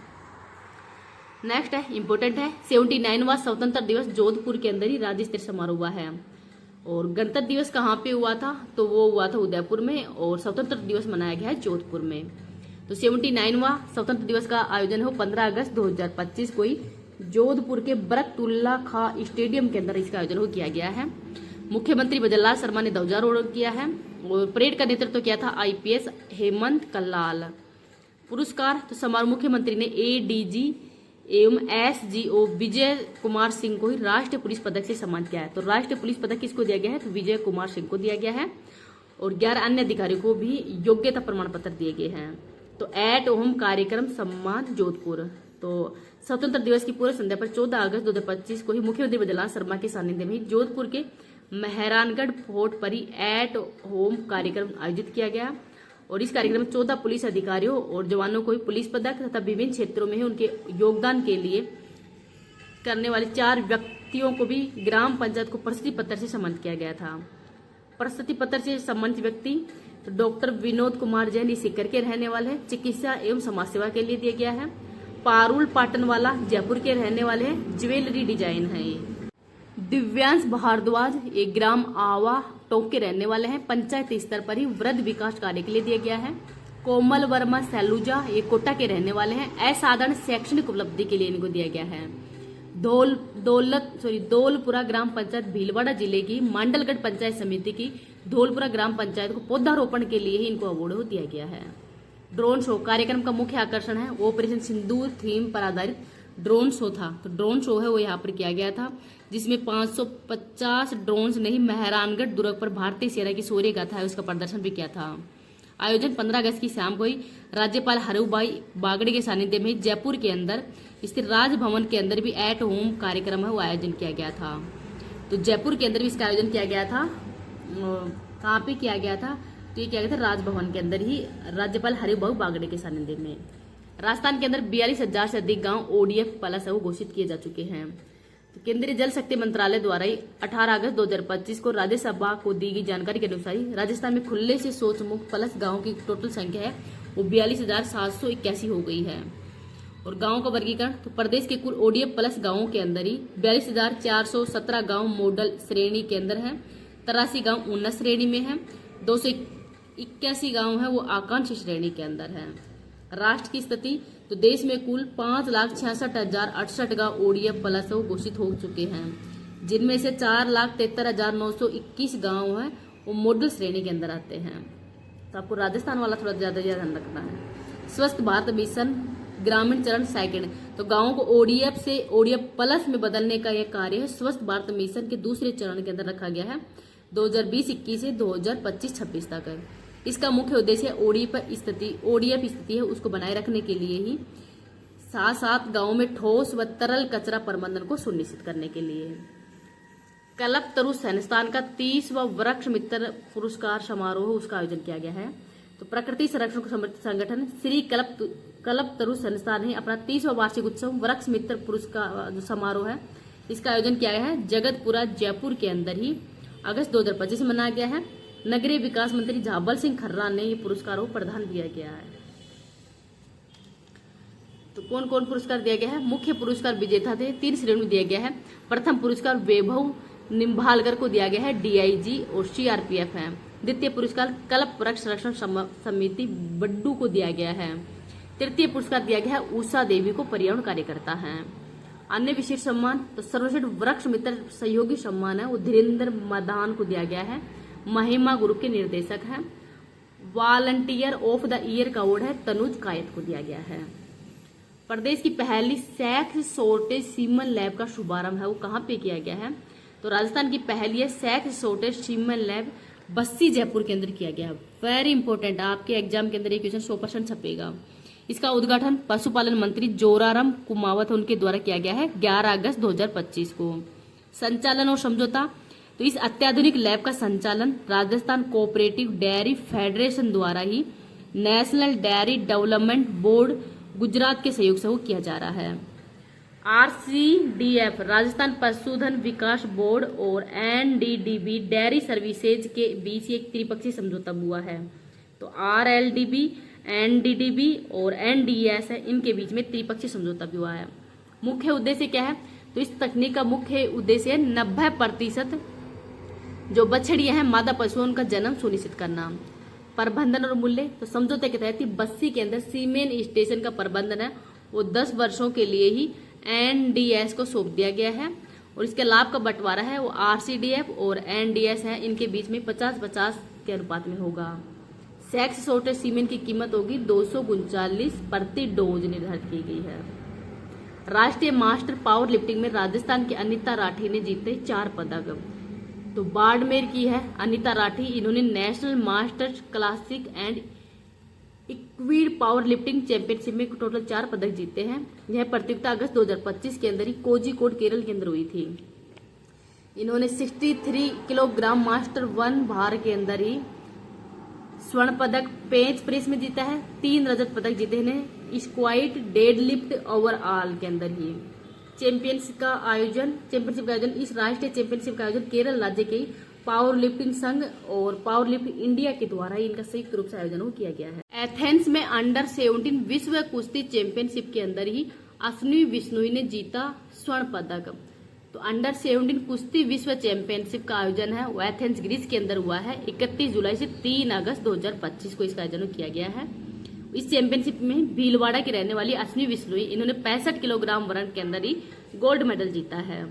नेक्स्ट है, इंपोर्टेंट है, 79वां स्वतंत्र दिवस जोधपुर के अंदर ही राज्य स्तरीय समारोह हुआ है। और गणतंत्र दिवस कहाँ पे हुआ था, तो वो हुआ था उदयपुर में, और स्वतंत्र दिवस मनाया गया है जोधपुर में। तो 79वां स्वतंत्र दिवस का आयोजन है 15 अगस्त 2025 को ही जोधपुर के बरकतुल्ला खां स्टेडियम के अंदर इसका आयोजन किया गया है। मुख्यमंत्री भजनलाल शर्मा ने ध्वजारोहण किया है और परेड का नेतृत्व किया था IPS हेमंत कल्लाल। पुरस्कार तो समारोह मुख्यमंत्री ने ADG एवं SGO विजय कुमार सिंह को ही राष्ट्रीय पुलिस पदक से सम्मानित किया है। तो राष्ट्रीय पुलिस पदक किसको दिया गया है, तो विजय कुमार सिंह को दिया गया है। और 11 अन्य अधिकारियों को भी योग्यता प्रमाण पत्र दिए गए हैं। तो एट होम कार्यक्रम सम्मान जोधपुर। तो स्वतंत्र दिवस की पूर्व संध्या पर 14 अगस्त 2025 को ही मुख्यमंत्री भजनलाल शर्मा के सानिध्य में जोधपुर के मेहरानगढ़ फोर्ट पर ही एट होम कार्यक्रम आयोजित किया गया। और इस कार्यक्रम में 14 पुलिस अधिकारियों और जवानों को पुलिस पदक तथा विभिन्न क्षेत्रों में उनके योगदान के लिए करने वाले 4 व्यक्तियों को भी ग्राम पंचायत को प्रशस्ति पत्र से सम्मानित किया गया था। प्रशस्ति पत्र से सम्मानित व्यक्ति तो डॉक्टर विनोद कुमार जैन सीकर के रहने वाले हैं, चिकित्सा एवं समाज सेवा के लिए दिया गया है। पारुल पाटनवाला जयपुर के रहने वाले हैं, ज्वेलरी डिजाइन है ये। दिव्यांश भारद्वाज एक ग्राम आवा टोंक के रहने वाले हैं, पंचायत स्तर पर ही वृद्ध विकास कार्य के लिए दिया गया है। कोमल वर्मा सैलूजा ये कोटा के रहने वाले हैं, असाधारण शैक्षणिक उपलब्धि के लिए इनको दिया गया है। धौलपुरा ग्राम पंचायत भीलवाड़ा जिले की मांडलगढ़ पंचायत समिति की धौलपुरा ग्राम पंचायत को पौधारोपण के लिए ही इनको अवार्ड दिया गया है। ड्रोन शो कार्यक्रम का मुख्य आकर्षण है, ऑपरेशन सिंदूर थीम पर आधारित ड्रोन शो था। तो ड्रोन शो है वो यहाँ पर किया गया था, जिसमें 550 ड्रोन नहीं मेहरानगढ़ दुर्ग पर भारतीय सेना की शौर्य गाथा है उसका प्रदर्शन भी किया था। आयोजन 15 अगस्त की शाम को ही राज्यपाल हरुभाई बागड़े के सानिध्य में जयपुर के अंदर स्थित राजभवन के अंदर भी एट होम कार्यक्रम है वो आयोजन किया गया था। तो जयपुर के अंदर भी इसका आयोजन किया गया था। कहाँ पे किया गया था, तो ये किया गया था राजभवन के अंदर ही राज्यपाल हरुभाई बागड़े के सानिध्य में। राजस्थान के अंदर 42,000 से अधिक गांव ODF प्लस है वो घोषित किए जा चुके हैं। तो केंद्रीय जल शक्ति मंत्रालय द्वारा 18 अगस्त 2025 को राज्यसभा को दी गई जानकारी के अनुसार राजस्थान में खुले से शौच मुक्त प्लस गाँव की टोटल संख्या है वो 42,781 हो गई है। और गाँव का वर्गीकरण तो प्रदेश के कुल ODF प्लस गाँवों के अंदर ही 42,417 गाँव मॉडल श्रेणी के अंदर है, 83 गाँव उन्नत श्रेणी में है, 281 गाँव है वो आकांक्षी श्रेणी के अंदर है। राष्ट्र की स्थिति तो देश में कुल 5,66,068 गाँव ODF प्लस घोषित हो चुके हैं, जिनमें से 4,73,921 गाँव हैं वो मॉडल श्रेणी के अंदर आते हैं। तो आपको राजस्थान वाला थोड़ा ज्यादा ध्यान रखना है। स्वस्थ भारत मिशन ग्रामीण चरण सेकंड, तो गाँवों को ODF से ODF प्लस में बदलने का यह कार्य है स्वस्थ भारत मिशन के दूसरे चरण के अंदर रखा गया है 2020-21 से 2025-26 तक। इसका मुख्य उद्देश्य ODF स्थिति है उसको बनाए रखने के लिए ही साथ साथ गाँव में ठोस व तरल कचरा प्रबंधन को सुनिश्चित करने के लिए। कल्पतरु संस्थान का 30वां वृक्ष मित्र पुरस्कार समारोह उसका आयोजन किया गया है। तो प्रकृति संरक्षण को समर्पित संगठन श्री कल्पतरु संस्थान ने अपना 30वां वार्षिक उत्सव वृक्ष मित्र पुरस्कार जो समारोह है इसका आयोजन किया गया है जगतपुरा जयपुर के अंदर ही अगस्त 2025 में मनाया गया है। नगरीय विकास मंत्री झाबल सिंह खर्रा ने ये पुरस्कार प्रदान किया गया है। तो कौन कौन पुरस्कार दिया गया है, मुख्य पुरस्कार विजेता थे 3 श्रेणी में दिया गया है। प्रथम पुरस्कार वैभव निम्भालकर को दिया गया है, DIG और CRPF है। द्वितीय पुरस्कार कल्प वृक्ष संरक्षण समिति बड्डू को दिया गया है। तृतीय पुरस्कार दिया गया है उषा देवी को, पर्यावरण कार्यकर्ता है। अन्य विशेष सम्मान तो सर्वश्रेष्ठ वृक्ष मित्र सहयोगी सम्मान है वो धीरेन्द्र मदान को दिया गया है, महिमा ग्रुप के निर्देशक हैं। वॉलंटियर ऑफ द ईयर का अवार्ड है तनुज कायत को दिया गया है। प्रदेश की पहली सेक्स शॉर्टेज सीमन लैब का शुभारंभ है वो कहाँ पे किया गया है, तो राजस्थान की पहली है sex shortage semen lab Bassi Jaipur के अंदर किया गया। वेरी इंपॉर्टेंट, आपके एग्जाम के अंदर ये क्वेश्चन 100% छपेगा। इसका उद्घाटन पशुपालन मंत्री जोराराम कुमावत उनके द्वारा किया गया है 11 अगस्त 2025 को। संचालन और समझौता तो इस अत्याधुनिक लैब का संचालन राजस्थान कोऑपरेटिव डेयरी फेडरेशन द्वारा ही national dairy development board Gujarat के सहयोग से वो किया जा रहा है। RCDF राजस्थान पशुधन विकास बोर्ड और NDDB डेयरी सर्विसेज के बीच एक त्रिपक्षीय समझौता हुआ है। तो RLDB, NDDB और NDS है, इनके बीच में त्रिपक्षीय समझौता भी हुआ है। मुख्य उद्देश्य क्या है? तो इस तकनीक का मुख्य उद्देश्य 90% जो बछड़ियां हैं मादा पशुओं उनका जन्म सुनिश्चित करना। प्रबंधन और मूल्य, तो समझौते के तहत बस्सी के अंदर सीमेन स्टेशन का प्रबंधन है वो 10 वर्षों के लिए ही NDS को सौंप दिया गया है और इसके लाभ का बंटवारा है वो RCDF और NDS है, इनके बीच में 50-50 के अनुपात में होगा। सेक्स सॉर्टेड सीमेन की कीमत होगी 239 प्रति डोज निर्धारित की गई है। राष्ट्रीय मास्टर पावर लिफ्टिंग में राजस्थान की अनिता राठी ने जीते 4 पदक। तो बाड़मेर की है अनिता राठी, इन्होंने national masters classic and equipped power lifting championship में टोटल 4 पदक जीते हैं। यह प्रतियोगिता अगस्त 2025 के अंदर ही कोझिकोड केरल के अंदर हुई थी। इन्होंने 63 किलोग्राम मास्टर 1 भार के अंदर ही स्वर्ण पदक पेंच प्रेस में जीता है। 3 रजत पदक जीते हैं स्क्वाइट डेडलिफ्ट ओवरऑल के अंदर ही। चैंपियनशिप का आयोजन इस राष्ट्रीय चैंपियनशिप का आयोजन केरल राज्य के पावर लिफ्टिंग संघ और पावर लिफ्ट इंडिया के द्वारा इनका संयुक्त रूप से आयोजन किया गया है। एथेंस में अंडर 17 विश्व कुश्ती चैंपियनशिप के अंदर ही अश्विनी विश्नोई ने जीता स्वर्ण पदक। तो अंडर 17 कुश्ती विश्व चैंपियनशिप का आयोजन है वो एथेंस ग्रीस के अंदर हुआ है। 31 जुलाई से 3 अगस्त 2025 को इसका आयोजन किया गया है। इस चैंपियनशिप में भीलवाड़ा की रहने वाली अश्विनी विश्नोई, इन्होंने 65 किलोग्राम वर्ग के अंदर ही गोल्ड मेडल जीता है।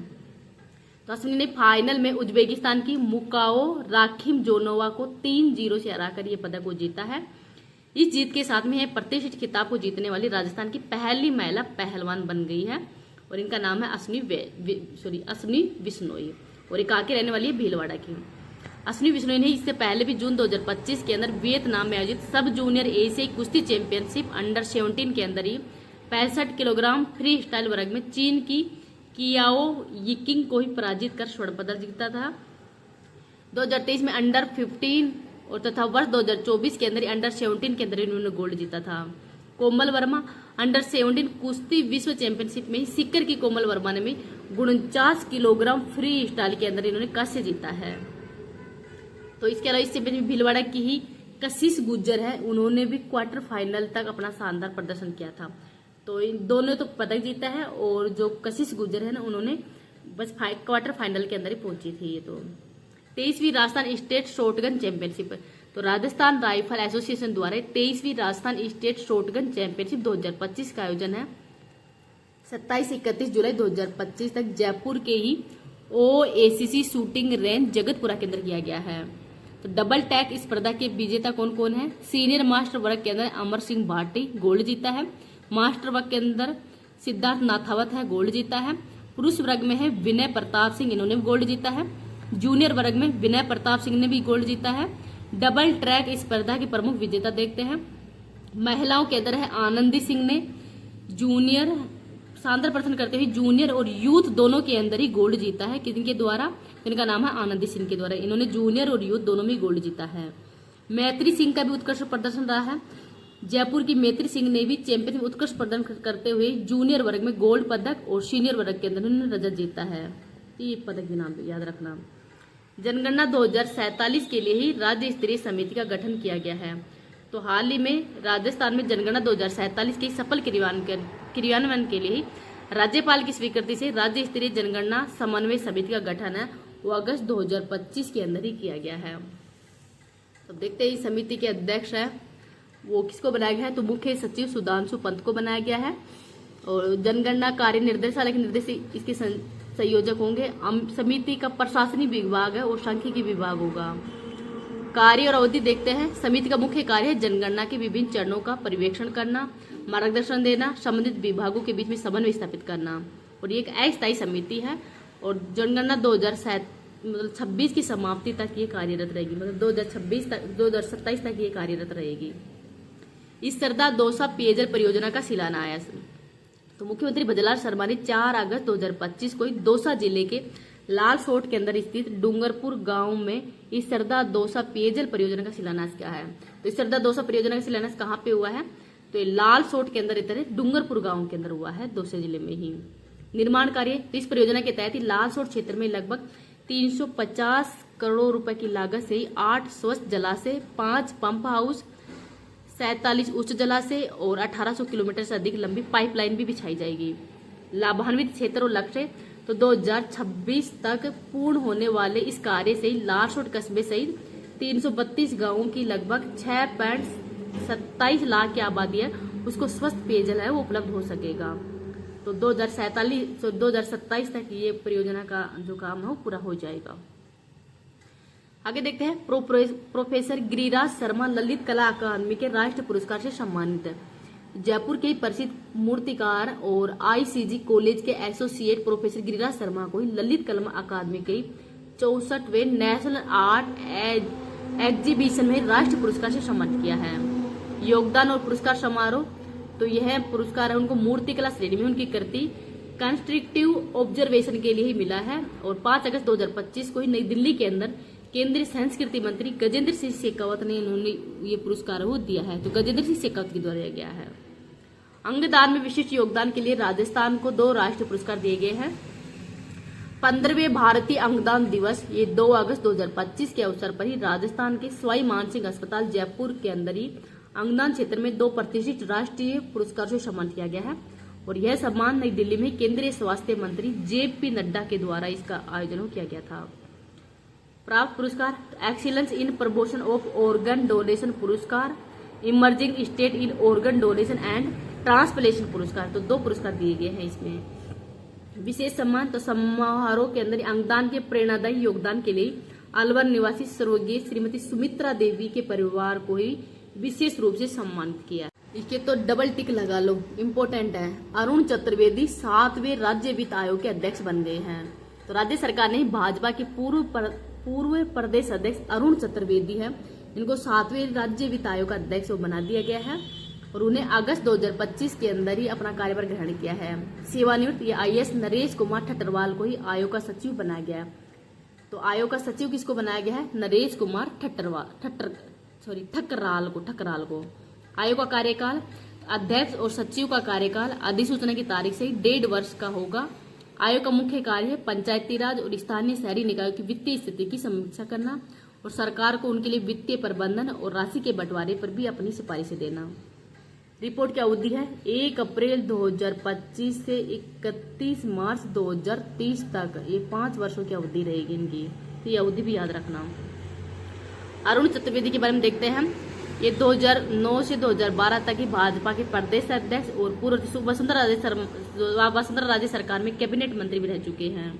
तो अश्विनी ने फाइनल में उज्बेकिस्तान की मुकाओ राखिमजोनोवा को 3-0 से हराकर ये पदक को जीता है। इस जीत के साथ में यह प्रतिष्ठित खिताब को जीतने वाली राजस्थान की पहली महिला पहलवान बन गई है और इनका नाम है अश्विनी विश्नोई और एक आके रहने वाली है भीलवाड़ा की। अश्विनी विश्नोई ने इससे पहले भी जून 2025 के अंदर वियतनाम में आयोजित सब जूनियर एशियाई कुश्ती चैंपियनशिप अंडर 17 के अंदर ही 65 किलोग्राम फ्री स्टाइल वर्ग में चीन की कियाओ यिकिंग को ही पराजित कर स्वर्ण पदक जीता था। 2023 में अंडर 15 और तथा वर्ष 2024 के अंदर अंडर 17 के अंदर इन्होंने गोल्ड जीता था। कोमल वर्मा अंडर 17 कुश्ती विश्व चैंपियनशिप में सिक्कर की कोमल वर्मा ने 49 किलोग्राम फ्री स्टाइल के अंदर इन्होंने कांस्य जीता है। तो इसके अलावा इस चैंपियनशिप में भीलवाड़ा की ही कशिश गुज्जर है, उन्होंने भी क्वार्टर फाइनल तक अपना शानदार प्रदर्शन किया था। तो इन दोनों तो पदक जीता है और जो कशिश गुज्जर है ना उन्होंने बस क्वार्टर फाइनल के अंदर ही पहुंची थी। ये तो 23वीं राजस्थान स्टेट शॉटगन चैंपियनशिप, तो राजस्थान राइफल एसोसिएशन द्वारा 23वीं राजस्थान स्टेट शॉटगन चैंपियनशिप 2025 का आयोजन है 27-31 जुलाई 2025 तक जयपुर के ही OACC शूटिंग रेंज जगतपुरा के अंदर किया गया है। तो डबल टैग स्पर्धा के विजेता कौन कौन है? सीनियर मास्टर वर्ग के अंदर अमर सिंह भाटी गोल्ड जीता है। मास्टर वर्ग के अंदर सिद्धार्थ नाथावत है गोल्ड जीता है। पुरुष वर्ग में है विनय प्रताप सिंह, इन्होंने गोल्ड जीता है। जूनियर वर्ग में विनय प्रताप सिंह ने भी गोल्ड जीता है। डबल ट्रैक स्पर्धा के प्रमुख विजेता देखते हैं। महिलाओं के अंदर है आनंदी सिंह ने जूनियर शानदार प्रदर्शन करते हुए जूनियर और यूथ दोनों के अंदर ही गोल्ड जीता है। किनके द्वारा? इनका नाम है आनंदी सिंह के द्वारा, इन्होंने जूनियर और यूथ दोनों में गोल्ड जीता है। मैत्री सिंह का भी उत्कृष्ट प्रदर्शन रहा है। जयपुर की मैत्री सिंह ने भी चैंपियन उत्कृष्ट प्रदर्शन करते हुए जूनियर वर्ग में गोल्ड पदक और सीनियर वर्ग के अंदर उन्होंने रजत जीता है। ये पदक के नाम याद रखना। जनगणना 2047 के लिए ही राज्य स्तरीय समिति का गठन किया गया है। तो हाल ही में राजस्थान में जनगणना 2047 के सफल क्रियान्वयन के लिए राज्यपाल की स्वीकृति से राज्य स्तरीय जनगणना समन्वय समिति का गठन है वो अगस्त 2025 के अंदर ही किया गया है। तो देखते हैं इस समिति के अध्यक्ष है वो किसको बनाया गया है? तो मुख्य सचिव सुधांशु पंत को बनाया गया है और जनगणना कार्य निर्देशालय के निर्देशक इसके संयोजक होंगे। समिति का प्रशासनिक विभाग है और सांख्यिकी विभाग होगा। कार्य और अवधि देखते हैं। समिति का मुख्य कार्य है जनगणना के विभिन्न चरणों का पर्यवेक्षण करना, मार्गदर्शन देना, संबंधित विभागों के बीच में समन्वय स्थापित करना। और ये एक अस्थायी समिति है और जनगणना 2026 की समाप्ति तक ये कार्यरत रहेगी, मतलब 2027 तक ये कार्यरत रहेगी। इस सरदार दौसा पेयजल परियोजना का शिलान्यास तो मुख्यमंत्री भजलाल शर्मा ने 4 अगस्त 2025 को दौसा जिले के लालसोट के अंदर स्थित डूंगरपुर गांव में इस सरदार दौसा पेयजल परियोजना का शिलान्यास किया है। तो इस सरदार दौसा परियोजना का शिलान्यास कहाँ पे हुआ है? तो तो ये लालसोट के अंदर इधर डूंगरपुर गांव के अंदर हुआ है, दौसा जिले में ही। निर्माण कार्य, तो इस परियोजना के तहत ही लालसोट क्षेत्र में लगभग 350 करोड़ रुपए की लागत से 8 स्वस्थ जलाशय, 5 पंप हाउस, 47 उच्च जलाशय और 1800 किलोमीटर से अधिक लंबी पाइपलाइन भी बिछाई जाएगी। लाभान्वित क्षेत्र और लक्ष्य, तो 2026 तक पूर्ण होने वाले इस कार्य से लालसोट कस्बे सहित 332 गांवों की लगभग 6.27 लाख की आबादी है, उसको स्वस्थ पेयजल है वो उपलब्ध हो सकेगा। तो 2027 तक ये परियोजना का जो काम है वो पूरा हो जाएगा। आगे देखते हैं, प्रोफेसर गिरिराज शर्मा ललित कला अकादमी के राष्ट्रीय पुरस्कार से सम्मानित है। जयपुर के प्रसिद्ध मूर्तिकार और आईसीजी कॉलेज के एसोसिएट प्रोफेसर गिरिराज शर्मा को ललित कला अकादमी के 64वें नेशनल आर्ट एग्जीबिशन में राष्ट्रीय पुरस्कार से सम्मानित किया है। योगदान और पुरस्कार समारोह, तो यह पुरस्कार है उनको मूर्तिकला श्रेणी में उनकी कृति कंस्ट्रक्टिव ऑब्जर्वेशन के लिए ही मिला है। और 5 अगस्त 2025 को ही नई दिल्ली के अंदर केंद्रीय संस्कृति मंत्री गजेंद्र सिंह शेखावत ने इन्होंने ये पुरस्कार वो दिया है, तो गजेंद्र सिंह शेखावत के द्वारा दिया गया है। अंगदान में विशिष्ट योगदान के लिए राजस्थान को 2 राष्ट्रीय पुरस्कार दिए गए हैं। 15वें भारतीय अंगदान दिवस, ये 2 अगस्त 2025 के अवसर पर ही राजस्थान के सवाई मानसिंह अस्पताल जयपुर के अंदर ही अंगदान क्षेत्र में 2 प्रतिष्ठित राष्ट्रीय पुरस्कार से सम्मानित किया गया है। और यह सम्मान नई दिल्ली में केंद्रीय स्वास्थ्य मंत्री JP नड्डा के द्वारा इसका आयोजन किया गया था। प्राप्त पुरस्कार, excellence in promotion of organ donation पुरस्कार, emerging state in organ donation and transplantation पुरस्कार, तो 2 पुरस्कार दिए गए हैं इसमें। विशेष सम्मान, तो समारोह के अंदर अंगदान के प्रेरणादायी योगदान के लिए अलवर निवासी स्वर्गीय श्रीमती सुमित्रा देवी के परिवार को ही विशेष रूप से सम्मानित किया। इसके तो डबल टिक लगा लो, इम्पोर्टेंट है। अरुण चतुर्वेदी 7वें राज्य वित्त आयोग के अध्यक्ष बन गए हैं। तो राज्य सरकार ने भाजपा के पूर्व प्रदेश अध्यक्ष अरुण चतुर्वेदी है, इनको 7वें राज्य वित्त आयोग का अध्यक्ष बना दिया गया है। और उन्हें अगस्त 2025 के अंदर ही अपना कार्यभार ग्रहण किया है। सेवानिवृत्त ये IAS नरेश कुमार ठटरवाल को ही आयोग का सचिव बनाया गया है। तो आयोग का सचिव किसको बनाया गया है? नरेश कुमार ठकराल को। आयोग का कार्यकाल, अध्यक्ष और सचिव का कार्यकाल अधिसूचना की तारीख से 1.5 वर्ष का होगा। आयोग का मुख्य कार्य है पंचायती राज और स्थानीय शहरी निकायों की वित्तीय स्थिति की समीक्षा करना और सरकार को उनके लिए वित्तीय प्रबंधन और राशि के बंटवारे पर भी अपनी सिफारिशें देना। रिपोर्ट की अवधि है 1 अप्रैल 2025 से 31 मार्च 2030 तक, ये 5 वर्षों की अवधि रहेगी इनकी, तो ये अवधि भी याद रखना। अरुण चतुर्वेदी के बारे में देखते हैं। ये 2009 से 2012 तक ही भाजपा के प्रदेश अध्यक्ष और पूर्व वसुंधरा राजे सरकार में कैबिनेट मंत्री भी रह चुके हैं।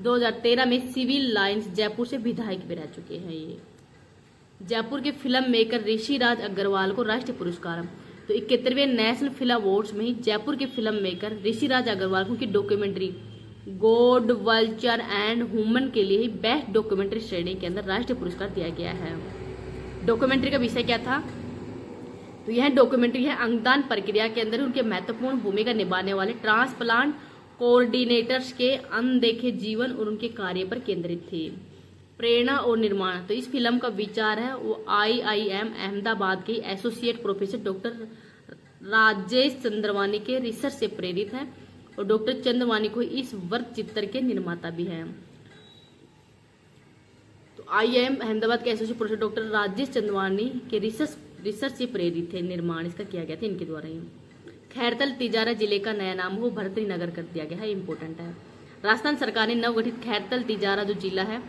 2013 में सिविल लाइंस जयपुर से विधायक भी रह चुके हैं। ये जयपुर के फिल्म मेकर ऋषि राज अग्रवाल को राष्ट्रीय पुरस्कार, तो 71वें नेशनल फिल्म अवार्ड्स में ही जयपुर के फिल्म मेकर ऋषि राज अग्रवाल को की documentary God vulture and human के लिए बेस्ट डॉक्यूमेंट्री श्रेणी के अंदर राष्ट्रीय पुरस्कार दिया गया है। डॉक्यूमेंट्री का विषय क्या था? तो यह डॉक्यूमेंट्री है अंगदान प्रक्रिया के अंदर उनके महत्वपूर्ण भूमिका निभाने वाले ट्रांसप्लांट कोऑर्डिनेटर्स के अनदेखे जीवन और उनके कार्य पर केंद्रित थी। प्रेरणा और निर्माण, तो इस फिल्म का विचार है वो IIM अहमदाबाद के एसोसिएट प्रोफेसर डॉक्टर राजेश चंद्रवानी के रिसर्च से प्रेरित है और डॉक्टर चंद्रवानी को इस वर्ग चित्र के निर्माता भी हैं। तो IIM अहमदाबाद के एसोसिएट प्रोफेसर डॉक्टर राजेश चंद्रवानी के रिसर्च से प्रेरित है, निर्माण इसका किया गया था इनके द्वारा ही। खैरतल तिजारा जिले का नया नाम वो भरतरी नगर कर दिया गया है, इंपॉर्टेंट है। राजस्थान सरकार ने नवगठित खैरतल तिजारा जो जिला है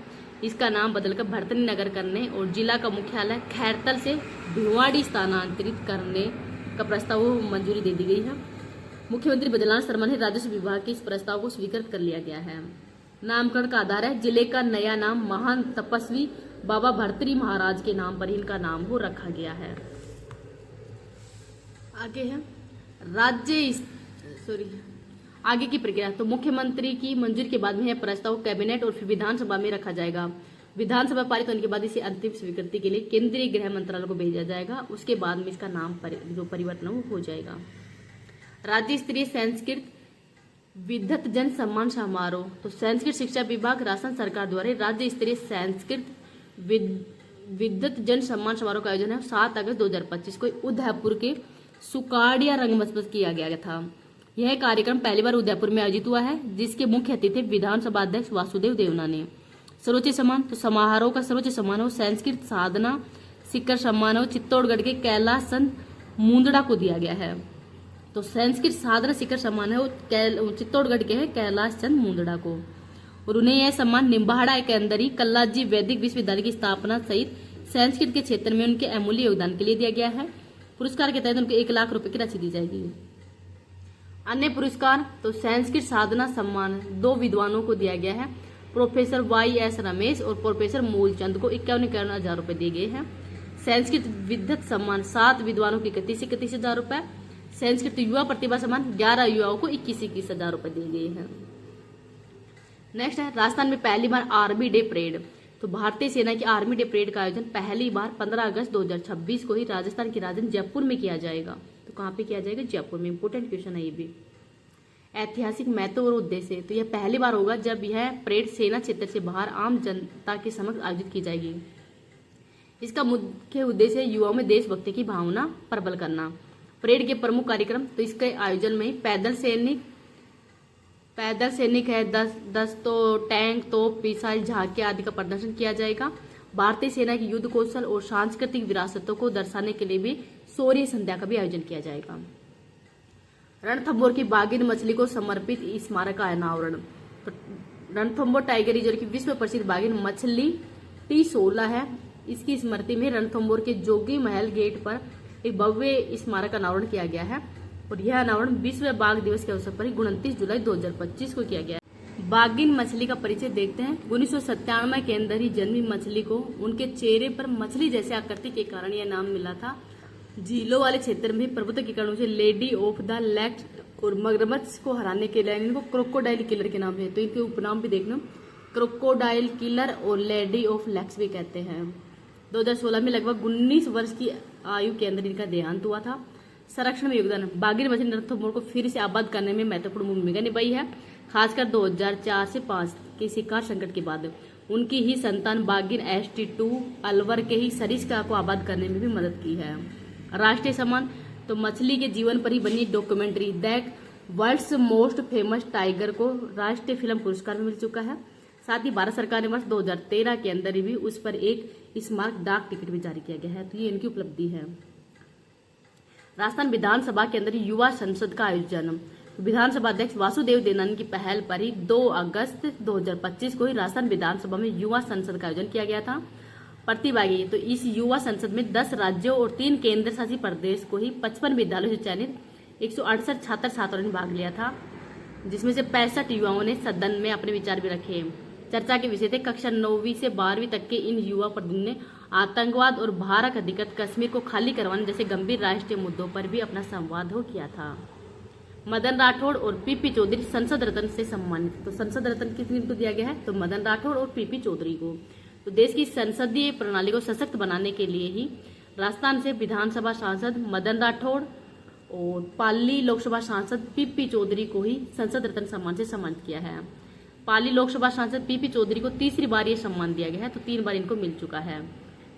इसका नाम बदलकर भरतरी नगर करने और जिला का मुख्यालय खैरतल से भिवाड़ी स्थानांतरित करने का प्रस्ताव मंजूरी दे दी गई है। मुख्यमंत्री बजरंग शर्मा ने राजस्व विभाग के इस प्रस्ताव को स्वीकृत कर लिया गया है। नामकरण का आधार है जिले का नया नाम महान तपस्वी बाबा भरतरी महाराज के नाम पर इनका नाम हो रखा गया है। आगे है आगे की प्रक्रिया, तो मुख्यमंत्री की मंजूरी के बाद में यह प्रस्ताव कैबिनेट और फिर विधानसभा में रखा जाएगा। विधानसभा पारित होने के बाद इसे अंतिम स्वीकृति के लिए केंद्रीय गृह मंत्रालय को भेजा जाएगा। उसके बाद में इसका नाम जो परिवर्तन हो जाएगा। राज्य स्तरीय संस्कृत विद्वत जन सम्मान समारोह, तो संस्कृत शिक्षा विभाग राजस्थान सरकार द्वारा राज्य स्तरीय संस्कृत विद्वत जन सम्मान समारोह का आयोजन है 7 अगस्त 2025 को उदयपुर के सुकाड़िया रंगमंच पर किया गया था। यह कार्यक्रम पहली बार उदयपुर में आयोजित हुआ है, जिसके मुख्य अतिथि विधानसभा अध्यक्ष वासुदेव देवनानी। सर्वोच्च सम्मान, तो समारोह का सर्वोच्च सम्मान संस्कृत साधना शिखर सम्मान चित्तौड़गढ़ के कैलाश चंद मुंदड़ा को दिया गया है। तो संस्कृत साधना शिखर सम्मान है वो चित्तौड़गढ़ के है कैलाश चंद मुंदड़ा को, और उन्हें यह सम्मान निम्बाहड़ा के अंदर ही कल्लाजी वैदिक विश्वविद्यालय की स्थापना सहित संस्कृत के क्षेत्र में उनके अमूल्य योगदान के लिए दिया गया है। पुरस्कार के तहत उनको 1 लाख रुपए की राशि दी जाएगी। अन्य पुरस्कार, तो संस्कृत साधना सम्मान 2 विद्वानों को दिया गया है। प्रोफेसर YS रमेश और प्रोफेसर मूलचंद को 51 हजार रुपए दिए गए हैं। संस्कृत विद्वत सम्मान 7 विद्वानों को 31 हजार रुपए। संस्कृत युवा प्रतिभा सम्मान 11 युवाओं को 21 हजार रुपए दिए गए हैं। नेक्स्ट है राजस्थान में पहली बार आर्मी डे परेड। तो भारतीय सेना की आर्मी डे परेड का आयोजन पहली बार 15 अगस्त 2026 को ही राजस्थान की राजधानी जयपुर में किया जाएगा। तो कहाँ पे किया जाएगा? जयपुर में। इंपोर्टेंट क्वेश्चन है ये भी। ऐतिहासिक महत्व और उद्देश्य, तो यह पहली बार होगा जब यह परेड सेना क्षेत्र से बाहर आम जनता के समक्ष आयोजित की जाएगी। इसका मुख्य उद्देश्य है युवाओं में देशभक्ति की भावना प्रबल करना। परेड के प्रमुख कार्यक्रम, तो इसके आयोजन में पैदल सैनिक है 10 तो टैंक, तोप, मिसाइल, झांकी आदि का प्रदर्शन किया जाएगा। भारतीय सेना की युद्ध कौशल और सांस्कृतिक विरासतों को दर्शाने के लिए भी शौर्य संध्या का भी आयोजन किया जाएगा। रणथंभौर की बाघिन मछली को समर्पित स्मारक का अनावरण। तो रणथंभौर टाइगर रिजर्व की विश्व प्रसिद्ध बाघिन मछली T16 है। इसकी स्मृति में रणथंभौर के जोगी महल गेट पर एक भव्य स्मारक का अनावरण किया गया है, और यह अनावरण विश्व बाघ दिवस के अवसर पर 29 जुलाई 2025 को किया गया है। बाघिन मछली का परिचय देखते हैं। 1997 के अंदर ही जन्मी मछली को उनके चेहरे पर मछली जैसे आकृति के कारण यह नाम मिला था। झीलों वाले क्षेत्र में प्रभुत्व के कारण उसे लेडी ऑफ द लेक और मगरमच्छ को हराने के लिए इनको क्रोकोडाइल किलर के नाम है। तो इनके उपनाम भी देखना, क्रोकोडाइल किलर और लेडी ऑफ लेक्स भी कहते हैं। 2016 में लगभग 19 वर्ष की आयु के अंदर इनका देहांत हुआ था। संरक्षण में योगदान, बाघिन मछली ने रणथंभौर को फिर से आबाद करने में महत्वपूर्ण भूमिका निभाई है। खासकर 2004 से 5 के शिकार संकट के बाद उनकी ही संतान बाघिन ST2 अलवर के ही सरिस्का को आबाद करने में भी मदद की है। राष्ट्रीय सम्मान, तो मछली के जीवन पर ही बनी documentary the world's most famous tiger को राष्ट्रीय फिल्म पुरस्कार में मिल चुका है। साथ ही भारत सरकार ने वर्ष 2013 के अंदर भी उस पर एक स्मारक डाक टिकट भी जारी किया गया है। तो ये इनकी उपलब्धि है। राजस्थान विधानसभा के अंदर युवा संसद का आयोजन, विधानसभा अध्यक्ष वासुदेव देवनानी की पहल पर ही 2 अगस्त 2025 को ही राजस्थान विधानसभा में युवा संसद का आयोजन किया गया था। प्रतिभागी, तो इस युवा संसद में 10 राज्यों और 3 केंद्र शासित प्रदेश को ही 55 विद्यालयों से चयनित 168 छात्र छात्राओं ने भाग लिया था, जिसमें से 65 युवाओं ने सदन में अपने विचार भी रखे। चर्चा के विषय थे कक्षा 9वीं से 12वीं तक के इन युवा प्रतिनिधियों ने आतंकवाद और भारत अधिकृत कश्मीर को खाली करवाने जैसे गंभीर राष्ट्रीय मुद्दों पर भी अपना संवाद हो किया था। मदन राठौड़ और PP चौधरी संसद रत्न से सम्मानित। तो संसद रत्न किसको दिया गया है? तो मदन राठौड़ और PP चौधरी को। तो देश की संसदीय प्रणाली को सशक्त बनाने के लिए ही राजस्थान से विधानसभा सांसद मदन राठौड़ और पाली लोकसभा सांसद PP चौधरी को ही संसद रत्न सम्मान से सम्मानित किया है। पाली लोकसभा सांसद PP चौधरी को तीसरी बार ये सम्मान दिया गया है, तो 3 बार इनको मिल चुका है।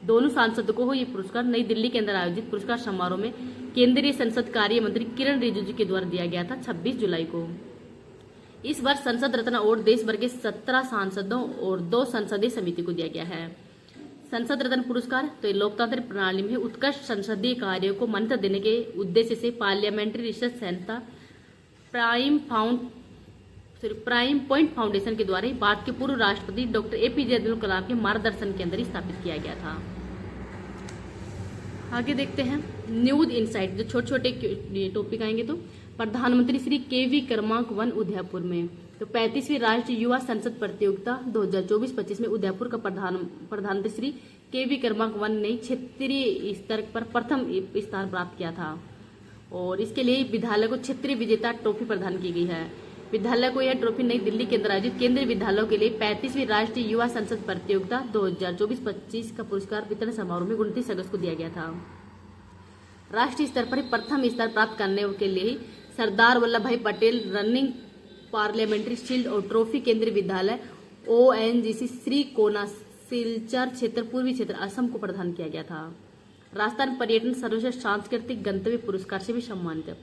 दोनों सांसदों को ये पुरस्कार नई दिल्ली के अंदर आयोजित पुरस्कार समारोह में केंद्रीय संसद कार्य मंत्री किरण रिजिजू के द्वारा दिया गया था 26 जुलाई को। इस वर्ष संसद रत्न अवार्ड देश भर के 17 सांसदों और 2 संसदीय समिति को दिया गया है। संसद रत्न पुरस्कार, तो लोकतांत्रिक प्रणाली में उत्कृष्ट संसदीय कार्यों को मान्यता देने के उद्देश्य से पार्लियामेंट्री रिसर्च संस्था प्राइम पॉइंट फाउंडेशन के द्वारा भारत के पूर्व राष्ट्रपति डॉक्टर APJ अब्दुल कलाम के मार्गदर्शन के अंदर ही स्थापित किया गया था। आगे देखते हैं न्यूज इनसाइट, जो छोटे छोटे टॉपिक आएंगे। तो प्रधानमंत्री श्री KV क्रमांक 1 उदयपुर में, तो 35वीं राष्ट्रीय युवा संसद प्रतियोगिता 2024-25 में उदयपुर का प्रधानमंत्री श्री KV क्रमांक 1 ने क्षेत्रीय स्तर पर प्रथम स्थान प्राप्त किया था, और इसके लिए विद्यालय को क्षेत्रीय विजेता ट्रॉफी प्रदान की गई है। विद्यालय को यह ट्रॉफी नई दिल्ली के अंदर आयोजित केंद्रीय विद्यालयों के लिए 35वीं राष्ट्रीय युवा संसद प्रतियोगिता 2024-25 का पुरस्कार वितरण समारोह में 29 अगस्त को दिया गया था। राष्ट्रीय स्तर पर प्रथम स्तर प्राप्त करने के लिए ही सरदार वल्लभ भाई पटेल रनिंग पार्लियामेंट्री शील्ड और ट्रॉफी केंद्रीय विद्यालय ONGC श्री कोना सिलचर क्षेत्र पूर्वी क्षेत्र असम को प्रदान किया गया था। राजस्थान पर्यटन सर्वश्रेष्ठ सांस्कृतिक गंतव्य पुरस्कार से भी सम्मानित है।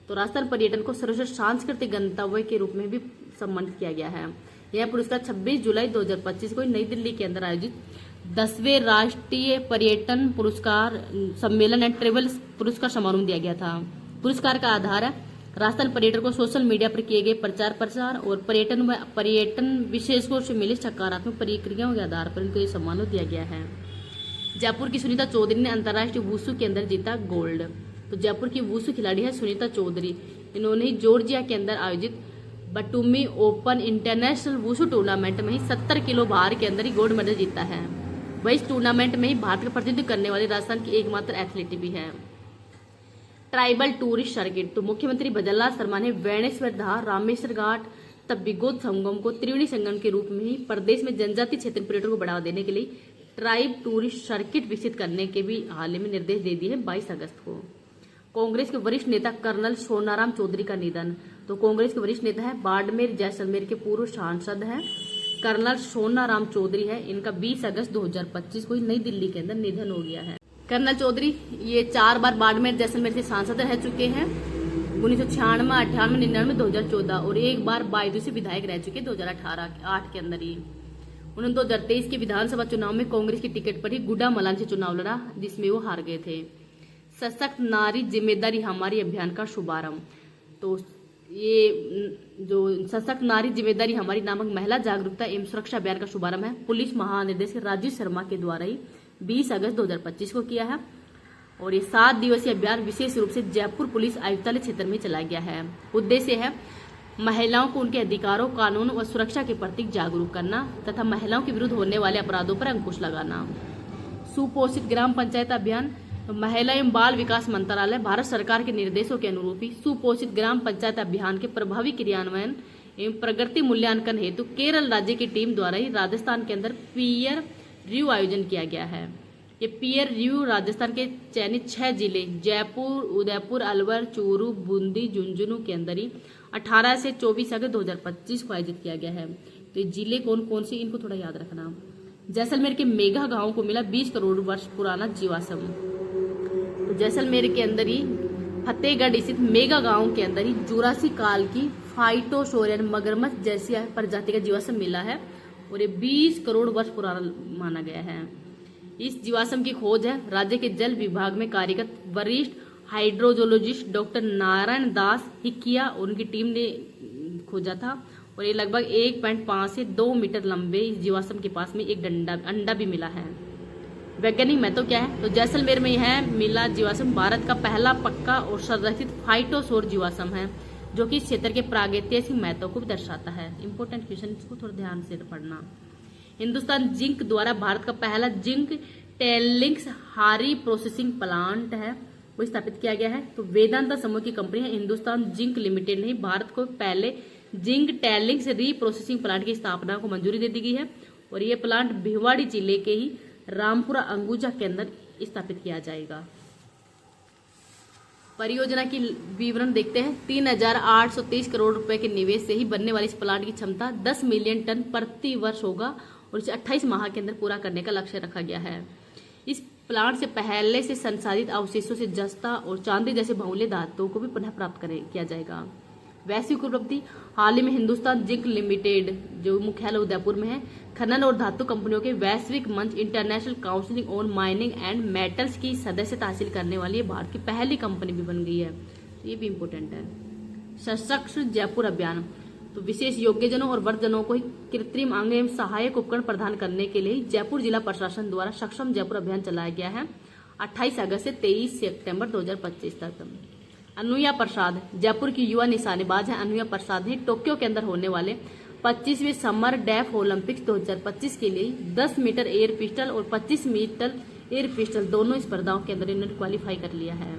तो राजस्थान पर्यटन को सर्वश्रेष्ठ सांस्कृतिक गंतव्य के रूप में भी सम्मानित किया गया है। यह पुरस्कार 26 जुलाई 2025 को नई दिल्ली के अंदर आयोजित 10वें राष्ट्रीय पर्यटन पुरस्कार सम्मेलन एंड ट्रेवल पुरस्कार समारोह में दिया गया था। पुरस्कार का आधार है राजस्थान पर्यटन को सोशल मीडिया पर किए गए प्रचार प्रसार और पर्यटन विशेषज्ञों से मिले सकारात्मक प्रतिक्रियाओं के आधार पर इनको ये सम्मान दिया गया है। जयपुर की सुनीता चौधरी ने अंतर्राष्ट्रीय वुशु के अंदर जीता गोल्ड। तो जयपुर की वुशु खिलाड़ी है सुनीता चौधरी। इन्होंने जॉर्जिया के अंदर आयोजित बटुमी ओपन इंटरनेशनल वुशु टूर्नामेंट में ही 70 किलो भार के अंदर ही गोल्ड मेडल जीता है। वह इस टूर्नामेंट में ही भारत का प्रतिनिधित्व करने वाली राजस्थान की एकमात्र एथलीट भी है। Tribal tourist circuit. तो मुख्यमंत्री भजनलाल शर्मा ने वेणेश्वर धार, रामेश्वर घाट तब विगोद संगम को त्रिवेणी संगम के रूप में ही प्रदेश में जनजातीय क्षेत्र पर्यटन को बढ़ावा देने के लिए ट्राइब टूरिस्ट सर्किट विकसित करने के भी हाल ही में निर्देश दे दिए हैं 22 अगस्त को। कांग्रेस के वरिष्ठ नेता कर्नल सोनाराम चौधरी का निधन। तो कांग्रेस के वरिष्ठ नेता है बाड़मेर जैसलमेर के पूर्व सांसद हैं कर्नल सोनाराम चौधरी है। इनका 20 अगस्त 2025 को नई दिल्ली के अंदर निधन हो गया है। कर्नल चौधरी ये 4 बार बाड़मेर जैसलमेर से सांसद रह चुके हैं 1996, 98, 99, 2014 और एक बार बायदू से विधायक रह चुके 2018-8 के अंदर ही। उन्होंने 2023 के विधानसभा चुनाव में कांग्रेस की टिकट पर ही गुड्डा मलान से चुनाव लड़ा जिसमें वो हार गए थे। सशक्त नारी जिम्मेदारी हमारी अभियान का शुभारंभ। तो ये जो सशक्त नारी जिम्मेदारी हमारी नामक महिला जागरूकता एवं सुरक्षा अभियान का शुभारंभ है पुलिस महानिदेशक राजीव शर्मा के द्वारा ही 20 अगस्त 2025 को किया है। और ये 7 दिवसीय अभियान विशेष रूप से जयपुर पुलिस आयुक्तालय क्षेत्र में चलाया गया है। उद्देश्य है महिलाओं को उनके अधिकारों, कानून व सुरक्षा के प्रति जागरूक करना तथा महिलाओं के विरुद्ध होने वाले अपराधों पर अंकुश लगाना। सुपोषित ग्राम पंचायत अभियान। महिला एवं बाल विकास मंत्रालय भारत सरकार के निर्देशों के अनुरूप ही सुपोषित ग्राम पंचायत अभियान के प्रभावी क्रियान्वयन एवं प्रगति मूल्यांकन हेतु केरल राज्य की टीम द्वारा ही राजस्थान के अंदर पीयर रिव्यू आयोजन किया गया है। ये पीयर रिव्यू राजस्थान के चयनित 6 जिले जयपुर, उदयपुर, अलवर, चूरू, बूंदी, झुंझुनू के अंदर ही 18 से 24 अगस्त 2025 को आयोजित किया गया है। तो ये जिले कौन कौन से इनको थोड़ा याद रखना। जैसलमेर के मेघा गांव को मिला 20 करोड़ वर्ष पुराना जीवाश्म। तो जैसलमेर के अंदर ही फतेहगढ़ स्थित मेगा गांव के अंदर ही जुरासी काल की फाइटोसोरियन मगरमच्छ जैसी प्रजाति का जीवाश्म मिला है और ये 20 करोड़ वर्ष पुराना माना गया है। इस जीवाश्म की खोज है राज्य के जल विभाग में कार्यरत वरिष्ठ हाइड्रोजोलॉजिस्ट डॉक्टर नारायण दास हिकिया और उनकी टीम ने खोजा था। और ये लगभग 1.5 से 2 मीटर लंबे इस जीवाश्म के पास में एक अंडा भी मिला है। वैज्ञानिक महत्व क्या है। तो जैसलमेर में यह मिला जीवाश्म भारत का पहला पक्का और संरक्षित फाइटोसोर जीवाश्म है जो कि इस क्षेत्र के प्रागैतिहासिक महत्व को भी दर्शाता है। इंपॉर्टेंट क्वेश्चन, इसको थोड़ा ध्यान से पढ़ना। हिंदुस्तान जिंक द्वारा भारत का पहला जिंक टेलिंग्स हारी प्रोसेसिंग प्लांट है वो स्थापित किया गया है। तो वेदांता समूह की कंपनी है हिंदुस्तान जिंक लिमिटेड ने भारत को पहले जिंक टेलिंग्स रीप्रोसेसिंग प्लांट की स्थापना को मंजूरी दे दी गई है और ये प्लांट भिवाड़ी जिले के ही रामपुरा अंगुजा के अंदर स्थापित किया जाएगा। परियोजना की विवरण देखते हैं। 3,830 करोड़ रुपए के निवेश से ही बनने वाली इस प्लांट की क्षमता 10 मिलियन टन प्रति वर्ष होगा और इसे 28 माह के अंदर पूरा करने का लक्ष्य रखा गया है। इस प्लांट से पहले से संसाधित अवशेषों से जस्ता और चांदी जैसे बहुमूल्य धातुओं को भी पुनः प्राप्त किया जाएगा। वैश्विक उपलब्धि। हाल ही में हिंदुस्तान जिंक लिमिटेड जो मुख्यालय उदयपुर में है खनन और धातु कंपनियों के वैश्विक मंच international council on mining and metals की सदस्यता हासिल करने वाली भारत की पहली कंपनी भी बन गई है। तो ये भी इम्पोर्टेंट है। सशक्त जयपुर अभियान। तो विशेष योग्यजनों और वर्गजनों को कृत्रिम अंग एवं सहायक उपकरण प्रदान करने के लिए जयपुर जिला प्रशासन द्वारा सक्षम जयपुर अभियान चलाया गया है 28 अगस्त से 23 सितंबर 2025 तक। अनुया प्रसाद जयपुर की युवा निशानेबाज है। अनुया प्रसाद ने टोक्यो के अंदर होने वाले 25वें समर डेफ ओलंपिक्स 2025 के लिए 10 मीटर एयर पिस्टल और 25 मीटर एयर पिस्टल दोनों स्पर्धाओं के अंदर इन्होंने क्वालिफाई कर लिया है।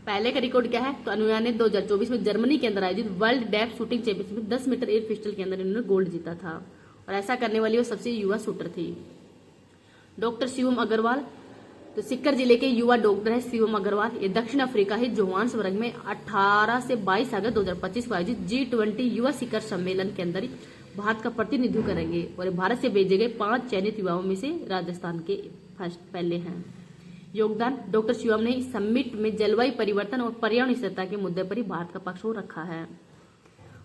पहले का रिकॉर्ड क्या है। तो अनुया ने 2024 में जर्मनी के अंदर आयोजित वर्ल्ड डेफ शूटिंग चैंपियनशिप में 10 मीटर एयर पिस्टल के अंदर इन्होंने गोल्ड जीता था और ऐसा करने वाली वो सबसे युवा शूटर थी। डॉक्टर शिवम अग्रवाल। तो सिक्कर जिले के युवा डॉक्टर है शिवम अग्रवाल। ये दक्षिण अफ्रीका के जोहान्सबर्ग में 18 से 22 अगस्त 2025 को आयोजित G20 युवा शिखर सम्मेलन के अंदर भारत का प्रतिनिधित्व करेंगे और भारत से भेजे गए 5 चयनित युवाओं में से राजस्थान के फर्स्ट पहले हैं। योगदान। डॉक्टर शिवम ने इस समिट में जलवायु परिवर्तन और पर्यावरण स्थिरता के मुद्दे पर ही भारत का पक्ष हो रखा है।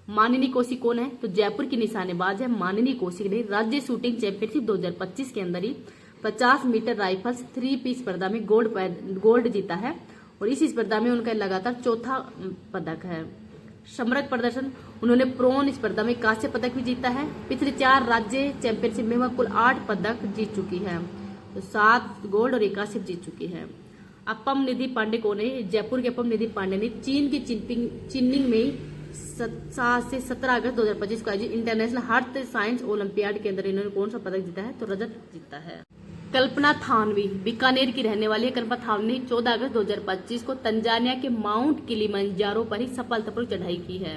मानिनी कौशिक कौन है? तो जयपुर की निशानेबाज है मानिनी कौशिक ने राज्य शूटिंग चैंपियनशिप 2025 के अंदर ही 50 मीटर राइफल्स 3 पीस स्पर्धा में गोल्ड जीता है और इस स्पर्धा में उनका लगातार चौथा पदक है। समृद्ध प्रदर्शन, उन्होंने प्रोन स्पर्धा में कांस्य पदक भी जीता है। पिछले 4 राज्य चैंपियनशिप में वह कुल 8 पदक जीत चुकी है, तो 7 गोल्ड और 1 कांस्य जीत चुकी है। अपम निधि पांडे कौन है? जयपुर के अपम निधि पांडे ने चीन की चिनिंग में 7 से 17 अगस्त 2025 को आयोजित इंटरनेशनल हार्ट साइंस ओलंपियाड के अंदर इन्होंने कौन सा पदक जीता है? तो रजत जीता है। कल्पना थानवी बीकानेर की रहने वाली है। कल्पना थानवी ने 14 अगस्त 2025 को तंजानिया के माउंट किलिमंजारो पर ही सफलतापूर्वक चढ़ाई की है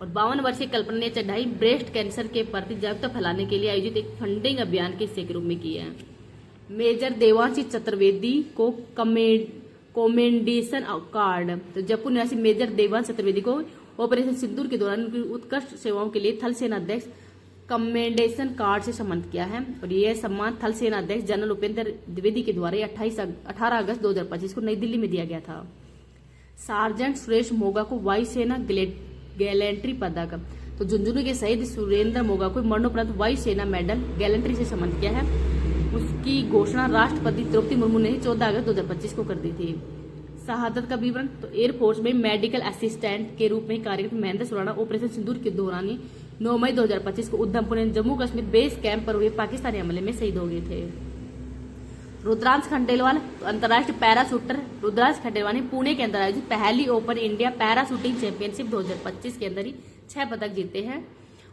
और 52 वर्षीय कल्पना ने चढ़ाई ब्रेस्ट कैंसर के प्रति जागरूकता फैलाने के लिए आयोजित एक फंडिंग अभियान के हिस्से के रूप में की है। मेजर देवांशी चतुर्वेदी को कमेंडेशन कार्ड, तो जयपुर निवासी मेजर देवांश चतुर्वेदी को ऑपरेशन सिंदूर के दौरान उनकी उत्कृष्ट सेवाओं के लिए थल सेना अध्यक्ष कमेंडेशन कार्ड से सम्मानित किया है और यह सम्मान थल सेना अध्यक्ष जनरल उपेंद्र द्विवेदी के द्वारा 18 अगस्त 2025 को नई दिल्ली में दिया गया था। सार्जेंट सुरेश मोगा को वायुसेना गैलेंट्री पदक, तो झुंझुनू के शहीद सुरेंद्र मोगा को मरणोपरांत वायुसेना मेडल गैलेंट्री से सम्मानित किया है। उसकी घोषणा राष्ट्रपति द्रौपदी मुर्मू ने 14 अगस्त 2025 को कर दी थी। शहादत का विवरण, तो एयरफोर्स में मेडिकल असिस्टेंट के रूप में कार्यरत महेंद्र सुराणा ऑपरेशन सिंदूर के दौरान 9 मई 2025 को उधमपुर जम्मू कश्मीर बेस कैंप पर हुए पाकिस्तानी हमले में शहीद हो गए थे। रुद्रांश खंडेलवाल, तो अंतर्राष्ट्रीय पैरा शूटर रुद्रांश खंडेलवाल ने पुणे के अंदर आयोजित पहली open India para shooting championship 2025 के अंदर ही 6 पदक जीते हैं।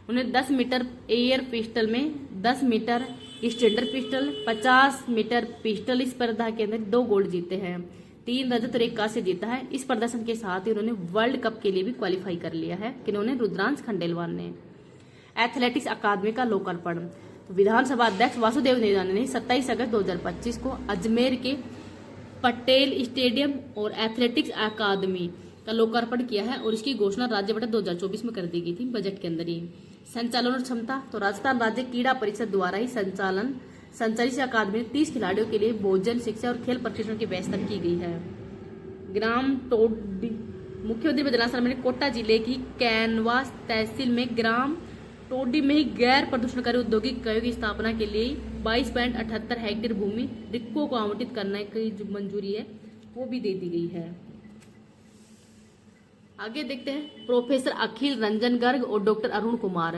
उन्हें 10 मीटर एयर पिस्टल में, 10 metre standard pistol, 50 metre pistol स्पर्धा के अंदर 2 गोल्ड जीते हैं, 3 रजत और 1 कांस्य जीता है। इस प्रदर्शन के साथ ही उन्होंने वर्ल्ड कप के लिए भी क्वालिफाई कर लिया है कि उन्होंने रुद्रांश खंडेलवाल ने। एथलेटिक्स अकादमी का लोकार्पण, तो विधानसभा अध्यक्ष वासुदेव निराला ने 27 अगस्त 2025 को अजमेर के पटेल स्टेडियम और एथलेटिक्स अकादमी का लोकार्पण किया है और इसकी घोषणा राज्य बजट 2024 में कर दी गई थी बजट के अंदर ही। संचालन और क्षमता, तो राजस्थान राज्य क्रीड़ा परिषद द्वारा ही संचालित अकादमी में 30 खिलाड़ियों के लिए भोजन, शिक्षा और खेल प्रशिक्षण की व्यवस्था की गई है। ग्राम टोडी, मुख्यमंत्री बदलाव शर्मा ने कोटा जिले की कैनवास तहसील में ग्राम टोडी में ही गैर प्रदूषणकारी औद्योगिक इकाइयों की स्थापना के लिए 22.78 हेक्टेयर भूमि रिक्को को आवंटित करने की जो मंजूरी है वो भी दे दी गई है। आगे देखते हैं प्रोफेसर अखिल रंजन गर्ग और डॉक्टर अरुण कुमार,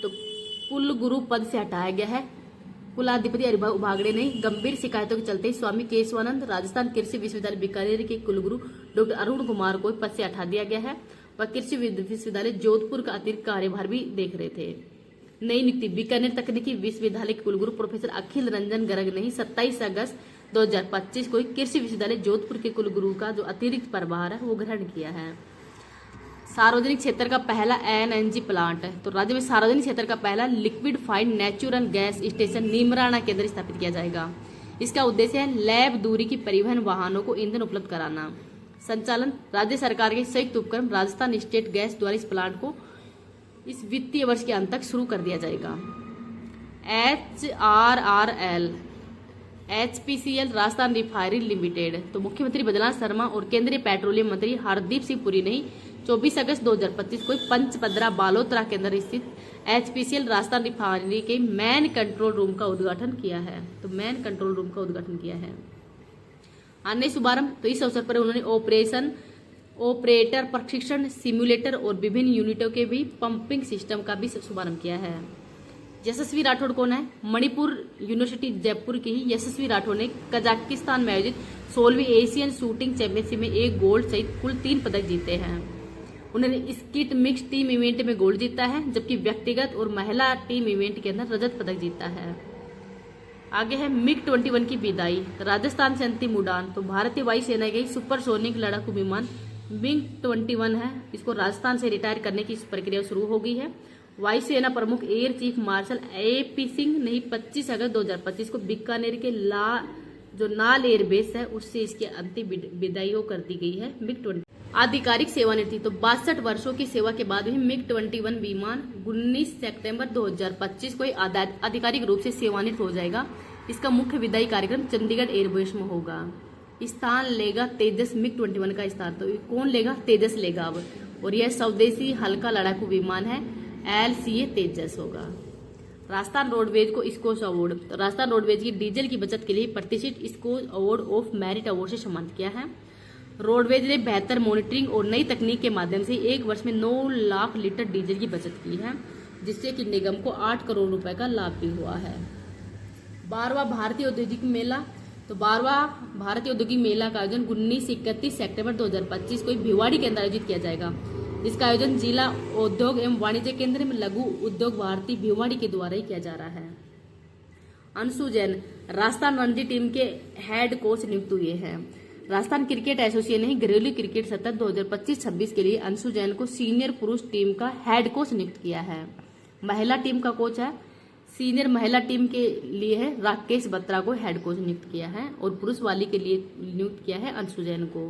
तो कुलगुरु पद से हटाया गया है। कुलाधिपति हरिभाऊ भागड़े ने गंभीर शिकायतों के चलते स्वामी केशवानंद राजस्थान कृषि विश्वविद्यालय बीकानेर के कुलगुरु डॉक्टर अरुण कुमार को पद से हटा दिया गया है। वह कृषि विश्वविद्यालय जोधपुर का अतिरिक्त कार्यभार भी देख रहे थे। नई नियुक्ति, बीकानेर तकनीकी विश्वविद्यालय के कुलगुरु प्रोफेसर अखिल रंजन गर्ग ने 27 अगस्त 2025 को कृषि विश्वविद्यालय जोधपुर के कुलगुरु का जो अतिरिक्त प्रभार है वो ग्रहण किया है। सार्वजनिक क्षेत्र का पहला एनएनजी प्लांट है, तो राज्य में सार्वजनिक क्षेत्र का पहला लिक्विडफाइड नेचुरल गैस स्टेशन नीमराना के अंदर स्थापित किया जाएगा। इसका उद्देश्य है लैब दूरी की परिवहन वाहनों को ईंधन उपलब्ध कराना। संचालन राज्य सरकार के संयुक्त उपक्रम राजस्थान स्टेट गैस द्वारा इस प्लांट को इस वित्तीय वर्ष के अंत तक शुरू कर दिया जाएगा। HRRL HPCL Rajasthan refinery limited, तो मुख्यमंत्री बदलाव शर्मा और केंद्रीय पेट्रोलियम मंत्री हरदीप सिंह पुरी ने 24 अगस्त 2025 को पंचपदरा बालोतरा के अंदर स्थित HPCL राजस्थान रिफाइनरी के मैन कंट्रोल रूम का उद्घाटन किया है। तो मैन कंट्रोल रूम का उद्घाटन किया है। अन्य शुभारंभ, तो इस अवसर पर उन्होंने ऑपरेटर प्रशिक्षण सिम्युलेटर और विभिन्न यूनिटों के भी पंपिंग सिस्टम का भी शुभारंभ किया है। यशस्वी राठौड़ कौन है? मणिपुर यूनिवर्सिटी जयपुर की ही यशस्वी राठौड़ ने कजाकिस्तान में आयोजित 16वीं एशियन शूटिंग चैंपियनशिप में 1 गोल्ड सहित कुल 3 पदक जीते हैं। उन्होंने स्किट मिक्स टीम इवेंट में गोल्ड जीता है, जबकि व्यक्तिगत और महिला टीम इवेंट के अंदर रजत पदक जीता है। आगे है MiG-21 की विदाई, राजस्थान से अंतिम उड़ान, तो भारतीय वायुसेना के सुपरसोनिक लड़ाकू विमान MiG-21 है, इसको राजस्थान से रिटायर करने की प्रक्रिया शुरू हो गई है। वायुसेना प्रमुख air chief marshal AP Singh ने 25 अगस्त 2025 को बीकानेर के जो नाल एयरबेस है उससे इसकी अंतिम विदाई कर दी गई है। MiG-21 आधिकारिक सेवानिवृत्ति, तो 62 वर्षों की सेवा के बाद भी MiG-21 विमान 19 सितंबर 2025 को आधिकारिक रूप से सेवानिवृत्त हो जाएगा। इसका मुख्य विदाई कार्यक्रम चंडीगढ़ एयरबेस में होगा। स्थान लेगा तेजस मिग 21 का स्थान। तो कौन लेगा? तेजस लेगा अब। और यह स्वदेशी हल्का लड़ाकू विमान है, LCA तेजस होगा। राजस्थान रोडवेज को स्कोच अवार्ड, तो राजस्थान रोडवेज की डीजल की बचत के लिए प्रतिष्ठित Skoch award of merit award से सम्मानित किया है। रोडवेज ने बेहतर मॉनिटरिंग और नई तकनीक के माध्यम से एक वर्ष में 9 लाख लीटर डीजल की बचत की है, जिससे कि निगम को 8 करोड़ रुपए का लाभ भी हुआ है। 12वां भारतीय औद्योगिक मेला, तो 12वां भारतीय औद्योगिक मेला का आयोजन 19 से 31 सितंबर 2025 को भिवाड़ी के अंदर आयोजित किया जाएगा। इसका आयोजन जिला उद्योग एवं वाणिज्य केंद्र में लघु उद्योग भारती भिवाड़ी के द्वारा ही किया जा रहा है। अंशु जैन राजस्थान रणजी टीम के हेड कोच नियुक्त हुए हैं। राजस्थान क्रिकेट एसोसिएशन ने घरेलू क्रिकेट सत्र 2025-26 के लिए अंशु जैन को सीनियर पुरुष टीम का हेड कोच नियुक्त किया है। महिला टीम का कोच है, सीनियर महिला टीम के लिए है राकेश बत्रा को हेड कोच नियुक्त किया है, और पुरुष वाली के लिए नियुक्त किया है अंशु जैन को।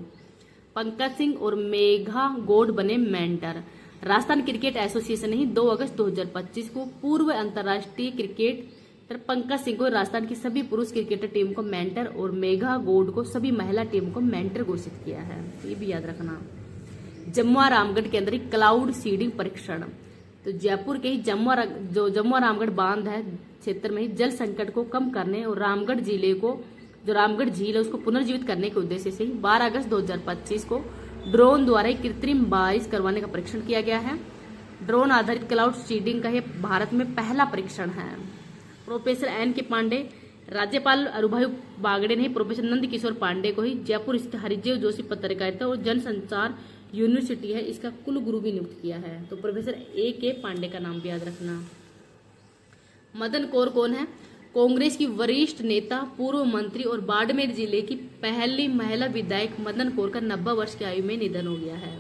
पंकज सिंह और मेघा गौड़ बने मेंटर। राजस्थान क्रिकेट एसोसिएशन ने 2 अगस्त 2025 को पूर्व अंतर्राष्ट्रीय क्रिकेटर पंकज सिंह को राजस्थान की सभी पुरुष क्रिकेटर टीम को मेंटर और मेघा गौड़ को सभी महिला टीम को मेंटर घोषित किया है, ये भी याद रखना। जमुआ रामगढ़ के अंदर क्लाउड सीडिंग परीक्षण, तो जयपुर के ही जमुआ रामगढ़ बांध है क्षेत्र में ही जल संकट को कम करने और रामगढ़ जिले को जो रामगढ़ झील है उसको पुनर्जीवित करने के उद्देश्य से 12 अगस्त 2025 को ड्रोन द्वारा कृत्रिम बारिश करवाने का परीक्षण किया गया है। ड्रोन आधारित क्लाउड सीडिंग का यह भारत में पहला परीक्षण है। प्रोफेसर एन के पांडे, राज्यपाल अरुभाई बागड़े ने प्रोफेसर नंद किशोर पांडे को ही जयपुर स्थित हरिदेव जोशी पत्रकारिता और जनसंचार यूनिवर्सिटी है इसका कुल गुरु भी नियुक्त किया है। तो प्रोफेसर ए के पांडे का नाम भी याद रखना। मदन कौर कौन है? कांग्रेस की वरिष्ठ नेता, पूर्व मंत्री और बाड़मेर जिले की पहली महिला विधायक मदन कौर का 90 वर्ष की आयु में निधन हो गया है।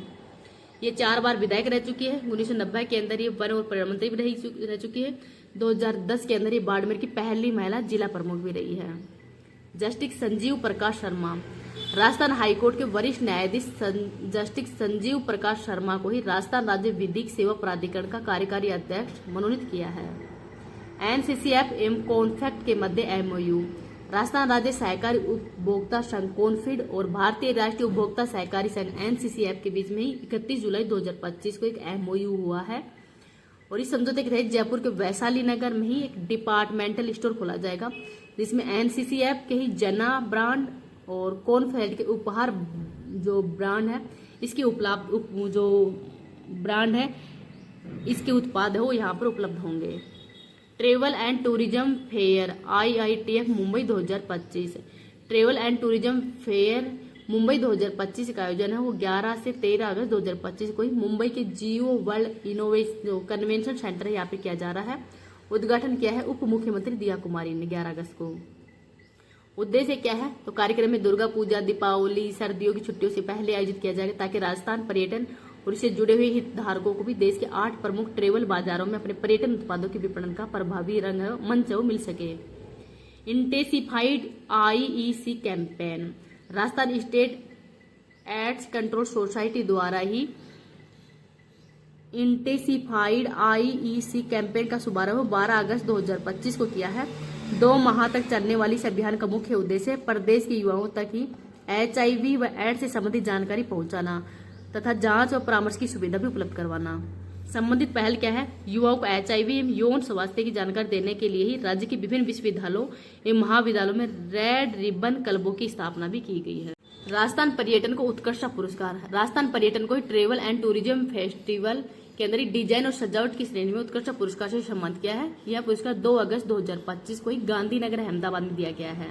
ये 4 बार विधायक रह चुकी है। 1990 के अंदर ये वन और पर्यावरण मंत्री भी रह चुकी है। 2010 के अंदर ये बाड़मेर की पहली महिला जिला प्रमुख भी रही है। जस्टिस संजीव प्रकाश शर्मा, राजस्थान हाईकोर्ट के वरिष्ठ न्यायाधीश जस्टिस संजीव प्रकाश शर्मा को ही राजस्थान राज्य विधिक सेवा प्राधिकरण का कार्यकारी अध्यक्ष मनोनीत किया है। NCCF एवं कॉन्फेक्ट के मध्य MOU, राजस्थान राज्य सहकारी उपभोक्ता संघ कॉन्फिड और भारतीय राष्ट्रीय उपभोक्ता सहकारी संघ NCCF के बीच में ही 31 जुलाई 2025 को एक MOU हुआ है, और इस समझौते के तहत जयपुर के वैशाली नगर में ही एक डिपार्टमेंटल स्टोर खोला जाएगा, जिसमें NCCF के ही जना ब्रांड और कॉन्फेड के उपहार जो ब्रांड है इसके जो ब्रांड है इसके उत्पाद है वो यहाँ पर उपलब्ध होंगे। Travel and tourism fair IITF Mumbai 2025, travel and tourism fair Mumbai 2025 का आयोजन है वो 11 से 13 अगस्त 2025 को ही मुंबई के जियो वर्ल्ड इनोवेशन कन्वेंशन सेंटर यहाँ पे किया जा रहा है। उद्घाटन किया है उप मुख्यमंत्री दिया कुमारी ने 11 अगस्त को। उद्देश्य क्या है? तो कार्यक्रम में दुर्गा पूजा, दीपावली, सर्दियों की छुट्टियों से पहले आयोजित किया जाएगा ताकि राजस्थान पर्यटन और इससे जुड़े हुए हितधारकों को भी देश के 8 प्रमुख ट्रेवल बाजारों में अपने पर्यटन उत्पादों के विपणन का प्रभावी मंच मिल सके। Intensified IEC campaign, Rajasthan state AIDS control society द्वारा ही इंटेंसिफाइड IEC कैंपेन का शुभारंभ 12 अगस्त 2025 को किया है। 2 माह तक चलने वाली इस अभियान का मुख्य उद्देश्य प्रदेश के युवाओं तक ही HIV व एड्स से संबंधित जानकारी पहुंचाना तथा जांच और परामर्श की सुविधा भी उपलब्ध करवाना। संबंधित पहल क्या है? युवाओं को HIV एवं यौन स्वास्थ्य की जानकारी देने के लिए ही राज्य के विभिन्न विश्वविद्यालयों एवं महाविद्यालयों में रेड रिबन क्लबों की स्थापना भी की गई है। राजस्थान पर्यटन को उत्कृष्टता पुरस्कार, राजस्थान पर्यटन को ट्रेवल एंड टूरिज्म फेस्टिवल के अंदर डिजाइन और सजावट की श्रेणी में उत्कृष्ट पुरस्कार से सम्मानित किया है। यह पुरस्कार 2 अगस्त 2025 को ही गांधीनगर अहमदाबाद में दिया गया है।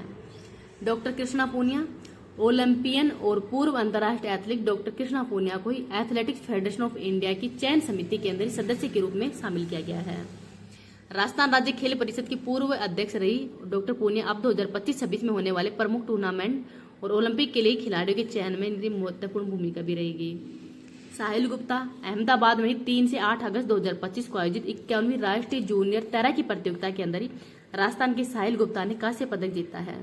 डॉक्टर कृष्णा पूनिया, ओलंपियन और पूर्व अंतर्राष्ट्रीय एथलीट डॉक्टर कृष्णा पूनिया को ही एथलेटिक्स फेडरेशन ऑफ इंडिया की चयन समिति के अंदर सदस्य के रूप में शामिल किया गया है। राजस्थान राज्य खेल परिषद की पूर्व अध्यक्ष रही डॉक्टर पूनिया अब 2025-26 में होने वाले प्रमुख टूर्नामेंट और ओलंपिक के लिए खिलाड़ियों के चयन में इनकी महत्वपूर्ण भूमिका भी रहेगी। साहिल गुप्ता, अहमदाबाद में 3 से 8 अगस्त 2025 को आयोजित 51वीं राष्ट्रीय जूनियर तैराकी प्रतियोगिता के अंदर ही राजस्थान के साहिल गुप्ता ने कांस्य पदक जीता है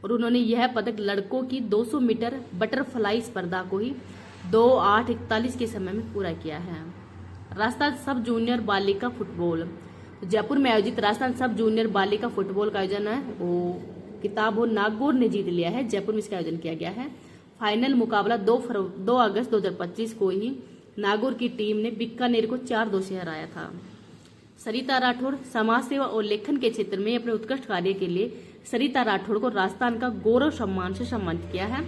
और उन्होंने यह पदक लड़कों की 200 मीटर बटरफ्लाई स्पर्धा को ही 2:08:41 के समय में पूरा किया है। राजस्थान सब जूनियर बालिका फुटबॉल, जयपुर में आयोजित राजस्थान सब जूनियर बालिका फुटबॉल का आयोजन है वो किताब हो नागौर ने जीत लिया है। जयपुर में इसका आयोजन किया गया है। फाइनल मुकाबला 2 अगस्त 2025 को ही नागौर की टीम ने बीकानेर को 4-2 से हराया था। सरिता राठौड़ समाज सेवा और लेखन के क्षेत्र में अपने उत्कृष्ट कार्य के लिए सरिता राठौड़ को राजस्थान का गौरव सम्मान से सम्मानित किया है।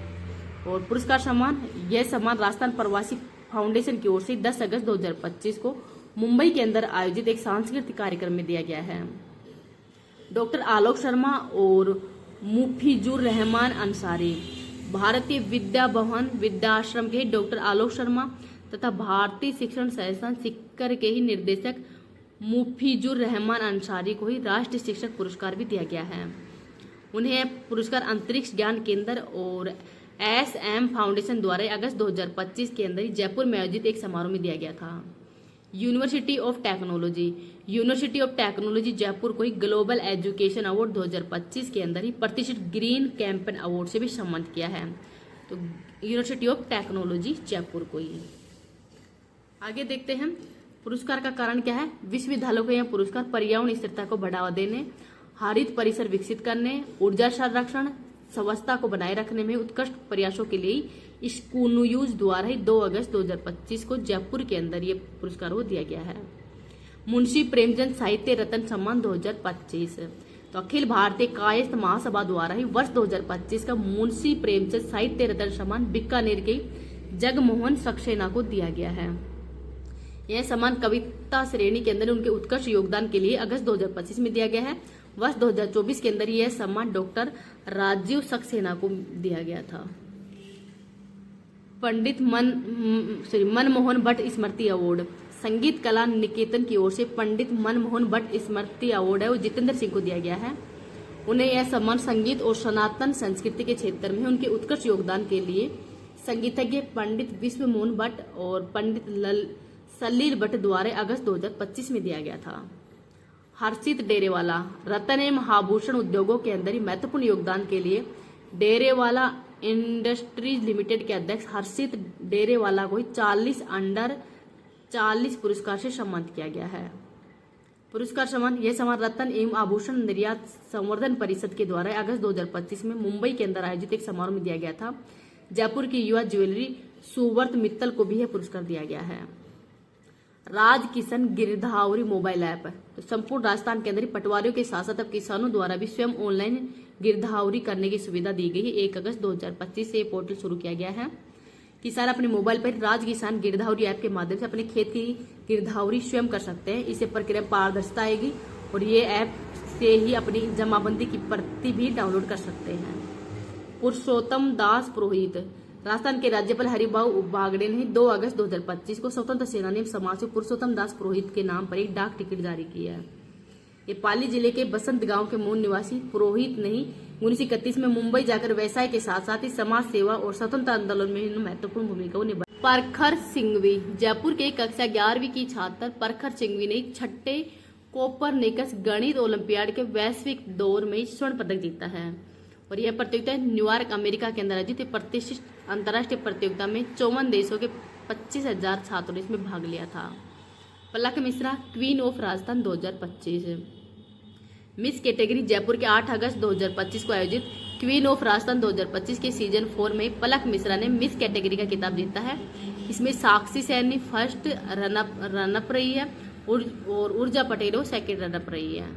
और पुरस्कार सम्मान, यह सम्मान राजस्थान प्रवासी फाउंडेशन की ओर से 10 अगस्त 2025 को मुंबई के अंदर आयोजित एक सांस्कृतिक कार्यक्रम में दिया गया है। डॉक्टर आलोक शर्मा और मुफीजुर रहमान अंसारी, भारतीय विद्या भवन विद्याश्रम के डॉक्टर आलोक शर्मा तथा भारतीय शिक्षण संस्थान सिक्कर के ही निर्देशक मुफीजुर रहमान अंसारी को ही राष्ट्रीय शिक्षक पुरस्कार भी दिया गया है। उन्हें पुरस्कार अंतरिक्ष ज्ञान केंद्र और SM फाउंडेशन द्वारा अगस्त 2025 के अंदर जयपुर में आयोजित एक समारोह में दिया गया था। यूनिवर्सिटी ऑफ टेक्नोलॉजी जयपुर को ही ग्लोबल एजुकेशन अवार्ड 2025 के अंदर ही प्रतिष्ठित ग्रीन कैंपेन अवार्ड से भी सम्मानित किया है। तो यूनिवर्सिटी ऑफ टेक्नोलॉजी जयपुर को ही। आगे देखते हैं पुरस्कार का कारण क्या है। विश्वविद्यालयों को यह पुरस्कार पर्यावरण स्थिरता को बढ़ावा देने, हरित परिसर विकसित करने, ऊर्जा संरक्षण, स्वच्छता को बनाए रखने में उत्कृष्ट प्रयासों के लिए स्कूनयूज द्वारा ही 2 अगस्त 2025 को जयपुर के अंदर ये पुरस्कार को दिया गया है। मुंशी प्रेमचंद साहित्य रत्न सम्मान 2025, तो अखिल भारतीय कायस्थ महासभा द्वारा ही वर्ष 2025 का मुंशी प्रेमचंद साहित्य रत्न सम्मान बीकानेर के जगमोहन सक्सेना को दिया गया है। यह सम्मान कविता श्रेणी के अंदर उनके उत्कृष्ट योगदान के लिए अगस्त 2025 में दिया गया है। वर्ष 2024 के अंदर यह सम्मान डॉक्टर राजीव सक्सेना को दिया गया था। पंडित मनमोहन भट्ट स्मृति अवार्ड, संगीत कला निकेतन की ओर से पंडित मनमोहन भट्ट स्मृति अवार्ड है वो जितेंद्र सिंह को दिया गया है। उन्हें यह सम्मान संगीत और सनातन संस्कृति के क्षेत्र में उनके उत्कृष्ट योगदान के लिए संगीतज्ञ पंडित विश्व मोहन भट्ट और पंडित सलील भट्ट द्वारा अगस्त 2025 में दिया गया था। हर्षित डेरेवाला, रत्न एवं आभूषण उद्योगों के अंदर ही महत्वपूर्ण योगदान के लिए डेरेवाला इंडस्ट्रीज लिमिटेड के अध्यक्ष हर्षित डेरेवाला को 40 अंडर 40 पुरस्कार से सम्मानित किया गया है। पुरस्कार सम्मान, यह सम्मान रत्न एवं आभूषण निर्यात संवर्धन परिषद के द्वारा अगस्त 2025 में मुंबई के अंदर आयोजित एक समारोह में दिया गया था। जयपुर की युवा ज्वेलरी सुवर्त मित्तल को भी यह पुरस्कार दिया गया है। राज किशन गिरधावरी मोबाइल ऐप, तो संपूर्ण राजस्थान के अंदर पटवारियों के साथ साथ अब किसानों द्वारा भी स्वयं ऑनलाइन गिरधावरी करने की सुविधा दी गई है। 1 अगस्त 2025 से ये पोर्टल शुरू किया गया है। किसान अपने मोबाइल पर राज किसान गिरधावरी ऐप के माध्यम से अपने खेत की गिरधावरी स्वयं कर सकते हैं। इससे प्रक्रिया पारदर्शिता आएगी और ये ऐप से ही अपनी जमाबंदी की प्रति भी डाउनलोड कर सकते हैं। पुरुषोत्तम दास पुरोहित, राजस्थान के राज्यपाल हरिभाऊ बागड़े ने 2 अगस्त 2025 को स्वतंत्र सेनानी समाजसेवी पुरुषोत्तम दास पुरोहित के नाम पर एक डाक टिकट जारी किया है। ये पाली जिले के बसंत गांव के मूल निवासी पुरोहित ने 1931 में मुंबई जाकर व्यवसाय के साथ साथ ही समाज सेवा और स्वतंत्रता आंदोलन में महत्वपूर्ण भूमिका निभाई। परखर सिंघवी, जयपुर के कक्षा 11वीं की छात्र परखर सिंघवी ने 6ठे कोपरनिकस गणित ओलंपियाड के वैश्विक दौर में स्वर्ण पदक जीता है। और यह प्रतियोगिता न्यूयॉर्क अमेरिका के अंदर आयोजित प्रतिष्ठित अंतर्राष्ट्रीय प्रतियोगिता में 54 देशों के 25,000 छात्रों ने इसमें भाग लिया था। Palak Mishra, queen of Rajasthan 2025, miss category Jaipur के 8 अगस्त 2025 को आयोजित क्वीन ऑफ राजस्थान 2025 के सीजन 4 में पलक मिश्रा ने मिस कैटेगरी का खिताब जीता है। इसमें साक्षी सैनी फर्स्ट रनअप रही है और ऊर्जा पटेल सेकेंड रनअप रही है।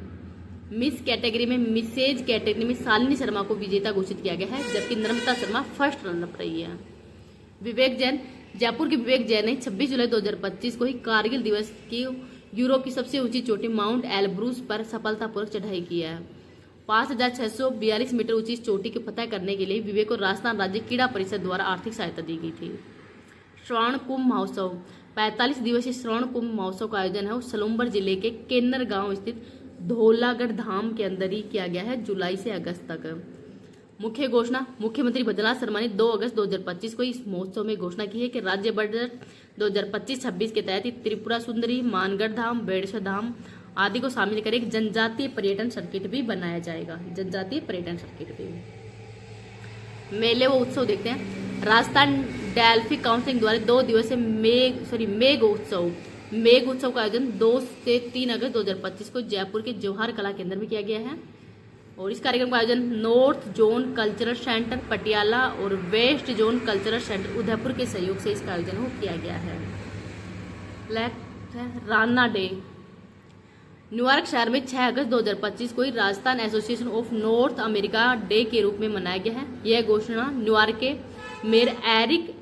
मिस कैटेगरी में मिसेज कैटेगरी में शालिनी शर्मा को विजेता घोषित किया गया है, जबकि नम्रता शर्मा फर्स्ट रनअप रही है। विवेक जैन, जयपुर के विवेक जैन ने 26 जुलाई 2025 को ही कारगिल दिवस की यूरोप की सबसे ऊंची चोटी माउंट एलब्रूस पर सफलतापूर्वक चढ़ाई की है। 5,642 मीटर ऊंची इस चोटी को फतह करने के लिए विवेक को राजस्थान राज्य क्रीड़ा परिषद द्वारा आर्थिक सहायता दी गई थी। श्रवण कुंभ महोत्सव, 45 दिवसीय श्रवण कुंभ महोत्सव का आयोजन है सलूम्बर जिले के केन्नर गांव स्थित धौलागढ़ धाम के अंदर ही किया गया है जुलाई से अगस्त तक। मुख्य घोषणा, मुख्यमंत्री भजनलाल शर्मा ने 2 अगस्त 2025 को इस महोत्सव में घोषणा की है कि राज्य बजट 2025-26 के तहत त्रिपुरा सुंदरी, मानगढ़ धाम, बेड़सर धाम आदि को शामिल कर एक जनजातीय पर्यटन सर्किट भी बनाया जाएगा। जनजातीय पर्यटन सर्किट भी। मेले व उत्सव देखते हैं। राजस्थान डेल्फी काउंसिल द्वारा 2 दिवसीय मेघ उत्सव का आयोजन 2 से 3 अगस्त 2025 को जयपुर के जवाहर कला केंद्र में किया गया है। और इस कार्यक्रम का आयोजन north zone cultural centre Patiala और west zone cultural centre Udaipur के सहयोग से इसका आयोजन किया गया है। राना डे न्यूयॉर्क शहर में 6 अगस्त 2025 को Rajasthan association of north America day के रूप में मनाया गया है। यह घोषणा न्यूयॉर्क के मेयर एरिक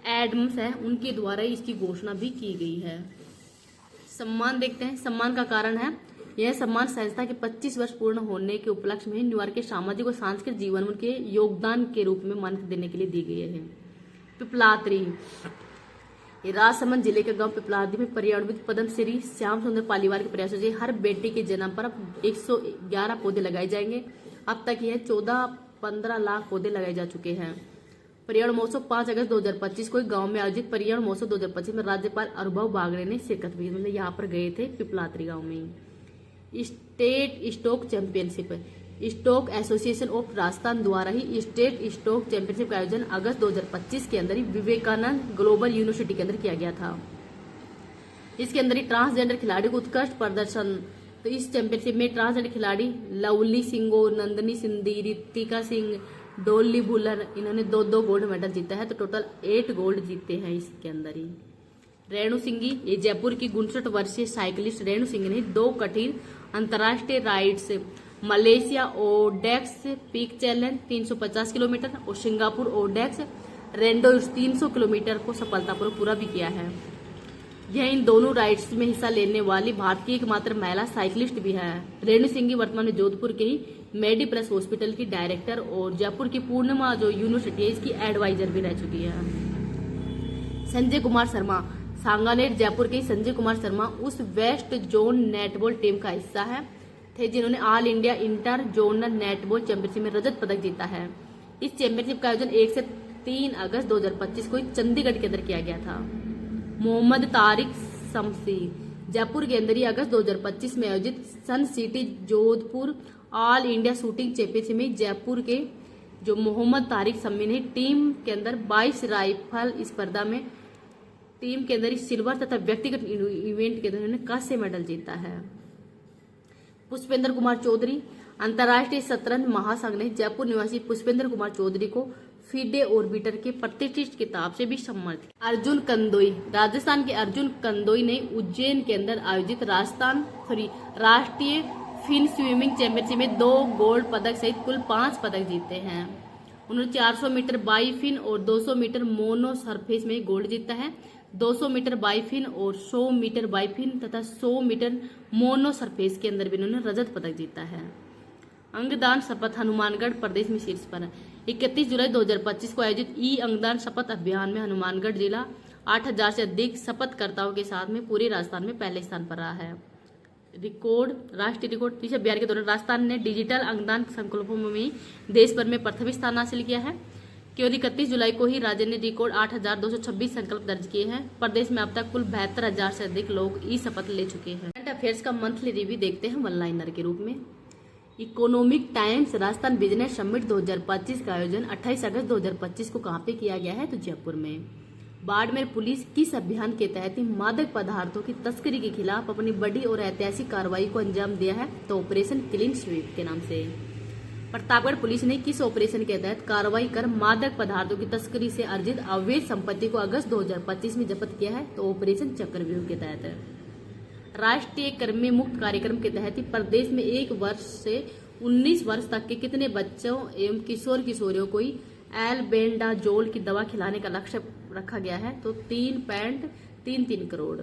एडम्स है, उनके द्वारा इसकी घोषणा भी की गई है। सम्मान देखते हैं। सम्मान का कारण है, यह सम्मान संस्था के 25 वर्ष पूर्ण होने के उपलक्ष्य में न्यूयॉर्क के सामाजिक और सांस्कृतिक जीवन में उनके योगदान के रूप में मान्यता देने के लिए दी गई है। पिपलात्री राजसमंद जिले के गांव पिपलात्री में पर्यावरणविद पद्मश्री श्याम सुंदर पालीवाल के प्रयासों से हर बेटे के जन्म पर 111 पौधे लगाए जाएंगे। अब तक यह 14-15 लाख पौधे लगाए जा चुके हैं। पर्यावरण महोत्सव 5 अगस्त 2025 को गांव में आयोजित पर्यावरण महोत्सव 2025 में राज्यपाल अनुभव बागड़े ने शिरकत की। मतलब यहाँ पर गए थे पिपलात्री गांव में। State stoke championship stoke association of Rajasthan द्वारा ही स्टेट स्टोक चैंपियनशिप का आयोजन अगस्त 2025 के अंदर ही विवेकानंद ग्लोबल यूनिवर्सिटी के अंदर किया गया था। इसके अंदर ही ट्रांसजेंडर खिलाड़ी को उत्कृष्ट प्रदर्शन, तो इस चैंपियनशिप में ट्रांसजेंडर खिलाड़ी लवली सिंगो, नंदनी सिंधी, रितिका सिंह, डोली भुलर, इन्होंने 2-2 गोल्ड मेडल जीता है। तो टोटल 8 गोल्ड जीते हैं इसके अंदर ही। रेणु सिंगी, ये जयपुर की 59 वर्षीय साइकिलिस्ट रेणु सिंह ने 2 कठिन अंतर्राष्ट्रीय rides Malaysia Audax peak challenge 350 kilometre और सिंगापुर ओडेक्स रेंडो 300 किलोमीटर को सफलतापूर्वक पूरा भी किया है। यह इन दोनों राइड्स में हिस्सा लेने वाली भारत की एकमात्र महिला साइकिलिस्ट भी है। रेणु सिंह वर्तमान में जोधपुर के ही मेडिप्लस हॉस्पिटल की डायरेक्टर और जयपुर की पूर्णिमा जो यूनिवर्सिटी है इसकी एडवाइजर भी रह चुकी है। संजय कुमार शर्मा, सांगानेर जयपुर के संजय कुमार शर्मा उस वेस्ट जोन नेटबॉल टीम का हिस्सा है थे जिन्होंने all India inter zonal netball championship में रजत पदक जीता है। इस चैंपियनशिप का आयोजन 1 से 3 अगस्त 2025 को चंडीगढ़ के अंदर किया गया था। मोहम्मद तारिक शमसी, जयपुर के अंदर ही अगस्त 2025 में आयोजित sun city Jodhpur all India shooting championship में जयपुर के जो मोहम्मद तारिक शमी ने टीम के अंदर 22 राइफल स्पर्धा में टीम के अंदर सिल्वर तथा व्यक्तिगत इवेंट के अंदर कांस्य मेडल जीता है। पुष्पेंद्र कुमार चौधरी, अंतर्राष्ट्रीय शतरंज महासंघ ने जयपुर निवासी पुष्पेंद्र कुमार चौधरी को फीडे ऑर्बिटर के प्रतिष्ठित किताब से भी सम्मानित किया। अर्जुन कंदोई, राजस्थान के अर्जुन कंदोई ने उज्जैन के अंदर आयोजित राष्ट्रीय फिन स्विमिंग चैंपियनशिप में 2 गोल्ड पदक सहित कुल 5 पदक जीते हैं। उन्होंने 400 मीटर बाई फिन और 200 मीटर मोनो सरफेस में गोल्ड जीता है। 200 मीटर बाई फिन और 100 मीटर बाई फिन तथा 100 मीटर मोनो सरफेस के अंदर भी उन्होंने रजत पदक जीता है। अंगदान शपथ हनुमानगढ़ प्रदेश में शीर्ष पर है। 31 जुलाई 2025 को आयोजित ई अंगदान शपथ अभियान में हनुमानगढ़ जिला 8000 से अधिक शपथकर्ताओं के साथ में पूरे राजस्थान में पहले स्थान पर रहा है। राष्ट्रीय रिकॉर्ड इस अभियान के दौरान राजस्थान ने डिजिटल अंगदान संकल्पों में देश भर में प्रथम स्थान हासिल किया है। केवल 31 जुलाई को ही राज्य ने रिकॉर्ड 8226 संकल्प दर्ज किए हैं। प्रदेश में अब तक कुल 72,000 से अधिक लोग ई शपथ ले चुके हैं। करंट अफेयर्स का मंथली रिव्यू देखते हैं वन लाइनर के रूप में। Economic times Rajasthan business summit 2025 का आयोजन 28 अगस्त 2025 को कहां पे किया गया है? तो जयपुर में। बाड़मेर पुलिस किस अभियान के तहत मादक पदार्थों की तस्करी के खिलाफ अपनी बड़ी और ऐतिहासिक कार्रवाई को अंजाम दिया है? तो ऑपरेशन क्लीन स्वीप के नाम से। प्रतापगढ़ पुलिस ने किस ऑपरेशन के तहत कार्रवाई कर मादक पदार्थों की तस्करी से अर्जित अवैध संपत्ति को अगस्त 2025 में जब्त किया है? तो ऑपरेशन चक्रव्यूह के तहत। राष्ट्रीय कृमि मुक्त कार्यक्रम के तहत ही प्रदेश में 1 वर्ष से 19 वर्ष तक के कितने बच्चों एवं किशोर किशोरियों को एल्बेंडाजोल की दवा खिलाने का लक्ष्य रखा गया है? तो 3.33 करोड़।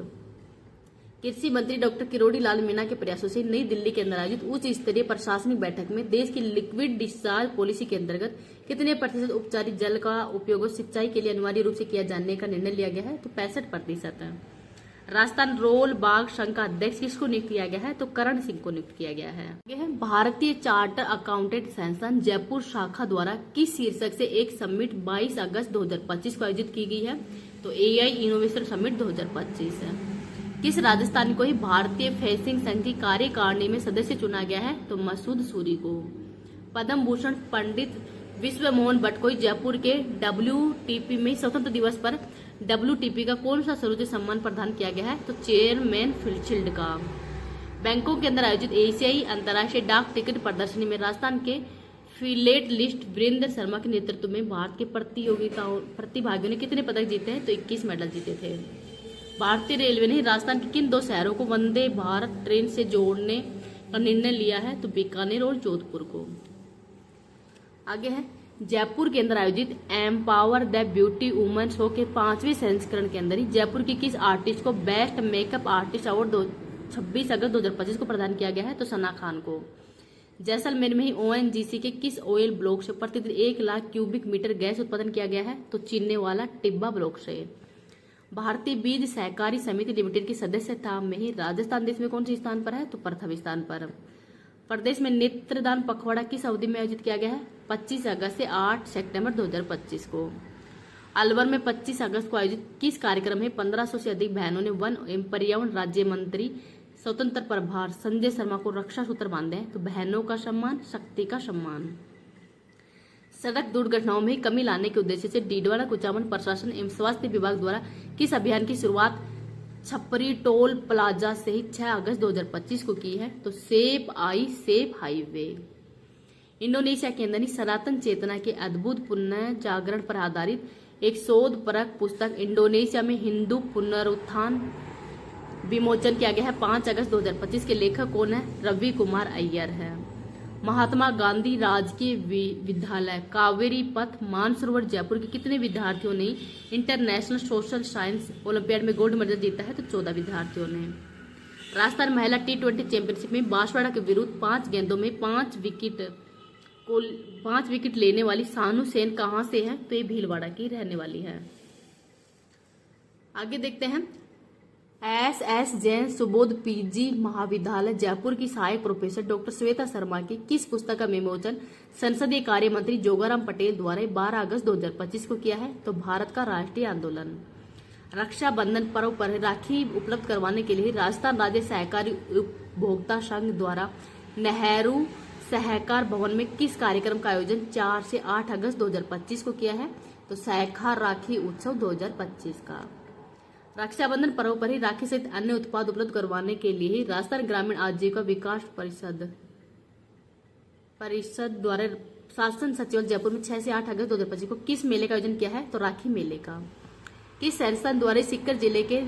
कृषि मंत्री डॉक्टर किरोड़ी लाल मीणा के प्रयासों से नई दिल्ली के अंदर आयोजित उच्च स्तरीय प्रशासनिक बैठक में देश की लिक्विड डिस्चार्ज पॉलिसी के अंतर्गत कितने प्रतिशत उपचारित जल का उपयोग सिंचाई के लिए अनिवार्य रूप से किया जाने का निर्णय लिया गया है? तो 65%। राजस्थान रोल बाग संघ का अध्यक्ष किसको नियुक्त किया गया है? तो करण सिंह को नियुक्त किया गया है। यह है भारतीय चार्टर अकाउंटेंट संस्थान जयपुर शाखा द्वारा किस शीर्षक से एक समिट 22 अगस्त 2025 को आयोजित की गई है? तो AI इनोवेशन समिट 2025 है। किस राजस्थानी को ही भारतीय फेंसिंग संघ की कार्यकारिणी में सदस्य चुना गया है? तो मसूद सूरी को। पद्म भूषण पंडित विश्व मोहन भट्ट को जयपुर के WTP में स्वतंत्र दिवस पर WTP का कौन सा सर्वोच्च सम्मान प्रदान किया गया है? तो चेयरमैन फील्ड का। बैंकॉक के अंदर आयोजित एशियाई अंतर्राष्ट्रीय डाक टिकट प्रदर्शनी में राजस्थान के फिलेट लिस्ट वीरेंद्र शर्मा के नेतृत्व में भारत के प्रतिभागियों ने कितने पदक जीते हैं? तो 21 मेडल जीते थे। भारतीय रेलवे ने राजस्थान के किन 2 शहरों को वंदे भारत ट्रेन से जोड़ने का निर्णय लिया है? तो बीकानेर और जोधपुर को। आगे है जयपुर के अंदर आयोजित empower the beauty women show के 5वें संस्करण के अंदर ही जयपुर की किस आर्टिस्ट को बेस्ट मेकअप आर्टिस्ट अवार्ड 26 अगस्त 2025 को प्रदान किया गया है? तो सना खान को। जैसलमेर में ही ONGC के किस ऑयल ब्लॉक से प्रतिदिन 1 लाख क्यूबिक मीटर गैस उत्पादन किया गया है? तो चीनने वाला टिब्बा ब्लॉक से। भारतीय बीज सहकारी समिति लिमिटेड की सदस्यता में ही राजस्थान देश में कौन से स्थान पर है? तो प्रथम स्थान पर। प्रदेश में नेत्रदान पखवाड़ा किस अवधि में आयोजित किया गया है? 25 अगस्त से 8 सितंबर 2025 को। अलवर में 25 अगस्त को आयोजित किस कार्यक्रम में 1500 से अधिक बहनों ने वन एवं पर्यावरण राज्य मंत्री स्वतंत्र प्रभार संजय शर्मा को रक्षा सूत्र बांधे हैं? तो बहनों का सम्मान, शक्ति का सम्मान। सड़क दुर्घटनाओं में कमी लाने के उद्देश्य से डीडवाना कुचामन प्रशासन एवं स्वास्थ्य विभाग द्वारा किस अभियान की शुरुआत छपरी टोल प्लाजा से ही 6 अगस्त 2025 को की है? तो safe I safe highway. Indonesia के अंदर सनातन चेतना के अद्भुत पुनः जागरण पर आधारित एक शोधपरक पुस्तक इंडोनेशिया में हिंदू पुनरुत्थान विमोचन किया गया है 5 अगस्त 2025 के लेखक कौन है? रवि कुमार अय्यर है। महात्मा गांधी राजकीय विद्यालय कावेरी पथ मानसरोवर जयपुर के कितने विद्यार्थियों ने इंटरनेशनल सोशल साइंस ओलंपियाड में गोल्ड मेडल जीता है? तो 14 विद्यार्थियों ने। राजस्थान महिला T20 चैंपियनशिप में बांसवाड़ा के विरुद्ध 5 गेंदों में 5 विकेट लेने वाली सानू सेन कहां से है? तो ये भीलवाड़ा की रहने वाली है। आगे देखते हैं SS जैन सुबोध PG महाविद्यालय जयपुर की सहायक प्रोफेसर डॉक्टर श्वेता शर्मा की किस पुस्तक का विमोचन संसदीय कार्य मंत्री जोगाराम पटेल द्वारा 12 अगस्त 2025 को किया है? तो भारत का राष्ट्रीय आंदोलन। रक्षाबंधन पर्व पर राखी उपलब्ध करवाने के लिए राजस्थान राज्य सहकारी उपभोक्ता संघ द्वारा नेहरू सहकार भवन में किस कार्यक्रम का आयोजन 4 से 8 अगस्त 2025 को किया है? तो सहकार राखी उत्सव 2025 का। रक्षाबंधन पर्व पर ही राखी सहित अन्य उत्पाद उपलब्ध करवाने के लिए राजस्थान ग्रामीण आजीविका विकास परिषद द्वारा शासन सचिवालय जयपुर में 6 से 8 अगस्त 2025 को किस मेले का आयोजन किया है? तो राखी मेले का। किस संस्थान द्वारा सीकर जिले के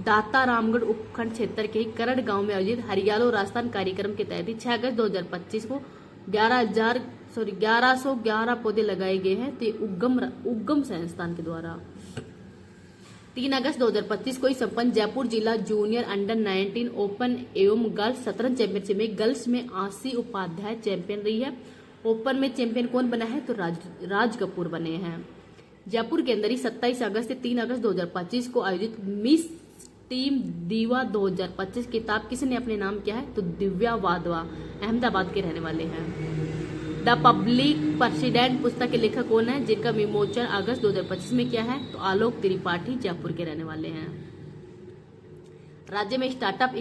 दाता रामगढ़ उपखंड क्षेत्र के करड़ गांव में आयोजित हरियालो राजस्थान कार्यक्रम के तहत 6 अगस्त 2025 को 1111 पौधे लगाए गए हैं? तो उद्गम संस्थान के द्वारा। 3 अगस्त 2025 को संपन्न जयपुर जिला जूनियर अंडर 19 ओपन एवं गर्ल्स शतरंज चैंपियनशिप में गर्ल्स में आशी उपाध्याय चैंपियन रही है। ओपन में चैंपियन कौन बना है? तो राज कपूर बने हैं। जयपुर के अंदर ही 27 अगस्त से 3 अगस्त 2025 को आयोजित मिस टीम दीवा 2025 किताब किसने अपने नाम किया है? तो दिव्या वाधवा अहमदाबाद के रहने वाले हैं। द पब्लिक प्रेसिडेंट पुस्तक के लेखक कौन है? जिनका विमोचन अगस्त 2025 में किया है? तो आलोक त्रिपाठी जयपुर के रहने वाले हैं। राज्य में स्टार्टअप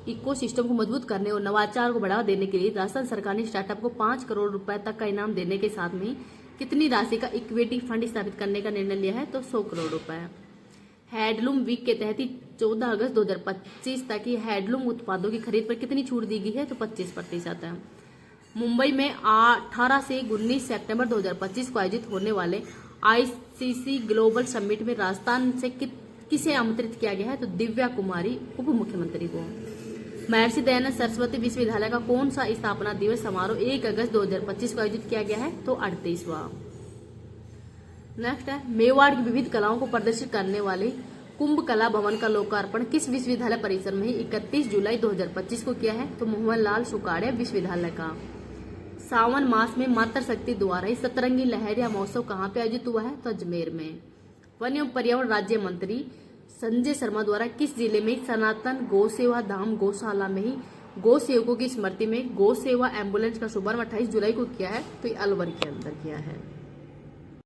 इकोसिस्टम को मजबूत करने और नवाचार को बढ़ावा देने के लिए राजस्थान सरकार ने स्टार्टअप को 5 करोड़ रुपए तक का इनाम देने के साथ में कितनी राशि का इक्विटी फंड स्थापित करने का निर्णय लिया है? तो 100 करोड़ रुपए। हैंडलूम वीक के तहत 14 अगस्त 2025 तक ही हैंडलूम उत्पादों की खरीद पर कितनी छूट दी गई है? तो 25% है। मुंबई में 18 से 19 सितंबर 2025 को आयोजित होने वाले ICC ग्लोबल समिट में राजस्थान से किसे आमंत्रित किया गया है? तो दिव्या कुमारी उप मुख्यमंत्री को। महर्षि दयानंद सरस्वती विश्वविद्यालय का कौन सा स्थापना दिवस समारोह 1 अगस्त 2025 को आयोजित किया गया है? तो 38वां। नेक्स्ट है मेवाड़ की विविध कलाओं को प्रदर्शित करने वाले कुंभ कला भवन का लोकार्पण किस विश्वविद्यालय परिसर में 31 जुलाई 2025 को किया है? तो मोहनलाल सुखाड़िया विश्वविद्यालय का। सावन मास में मातृ शक्ति द्वारा सतरंगी लहरिया महोत्सव कहाँ पे आयोजित हुआ है? तो अजमेर में। वन एवं पर्यावरण राज्य मंत्री संजय शर्मा द्वारा किस जिले में सनातन गौ सेवा धाम गौशाला में ही गौ सेवकों की स्मृति में गौ सेवा एम्बुलेंस का शुभारंभ 28 जुलाई को किया है? तो ये अलवर के अंदर किया है।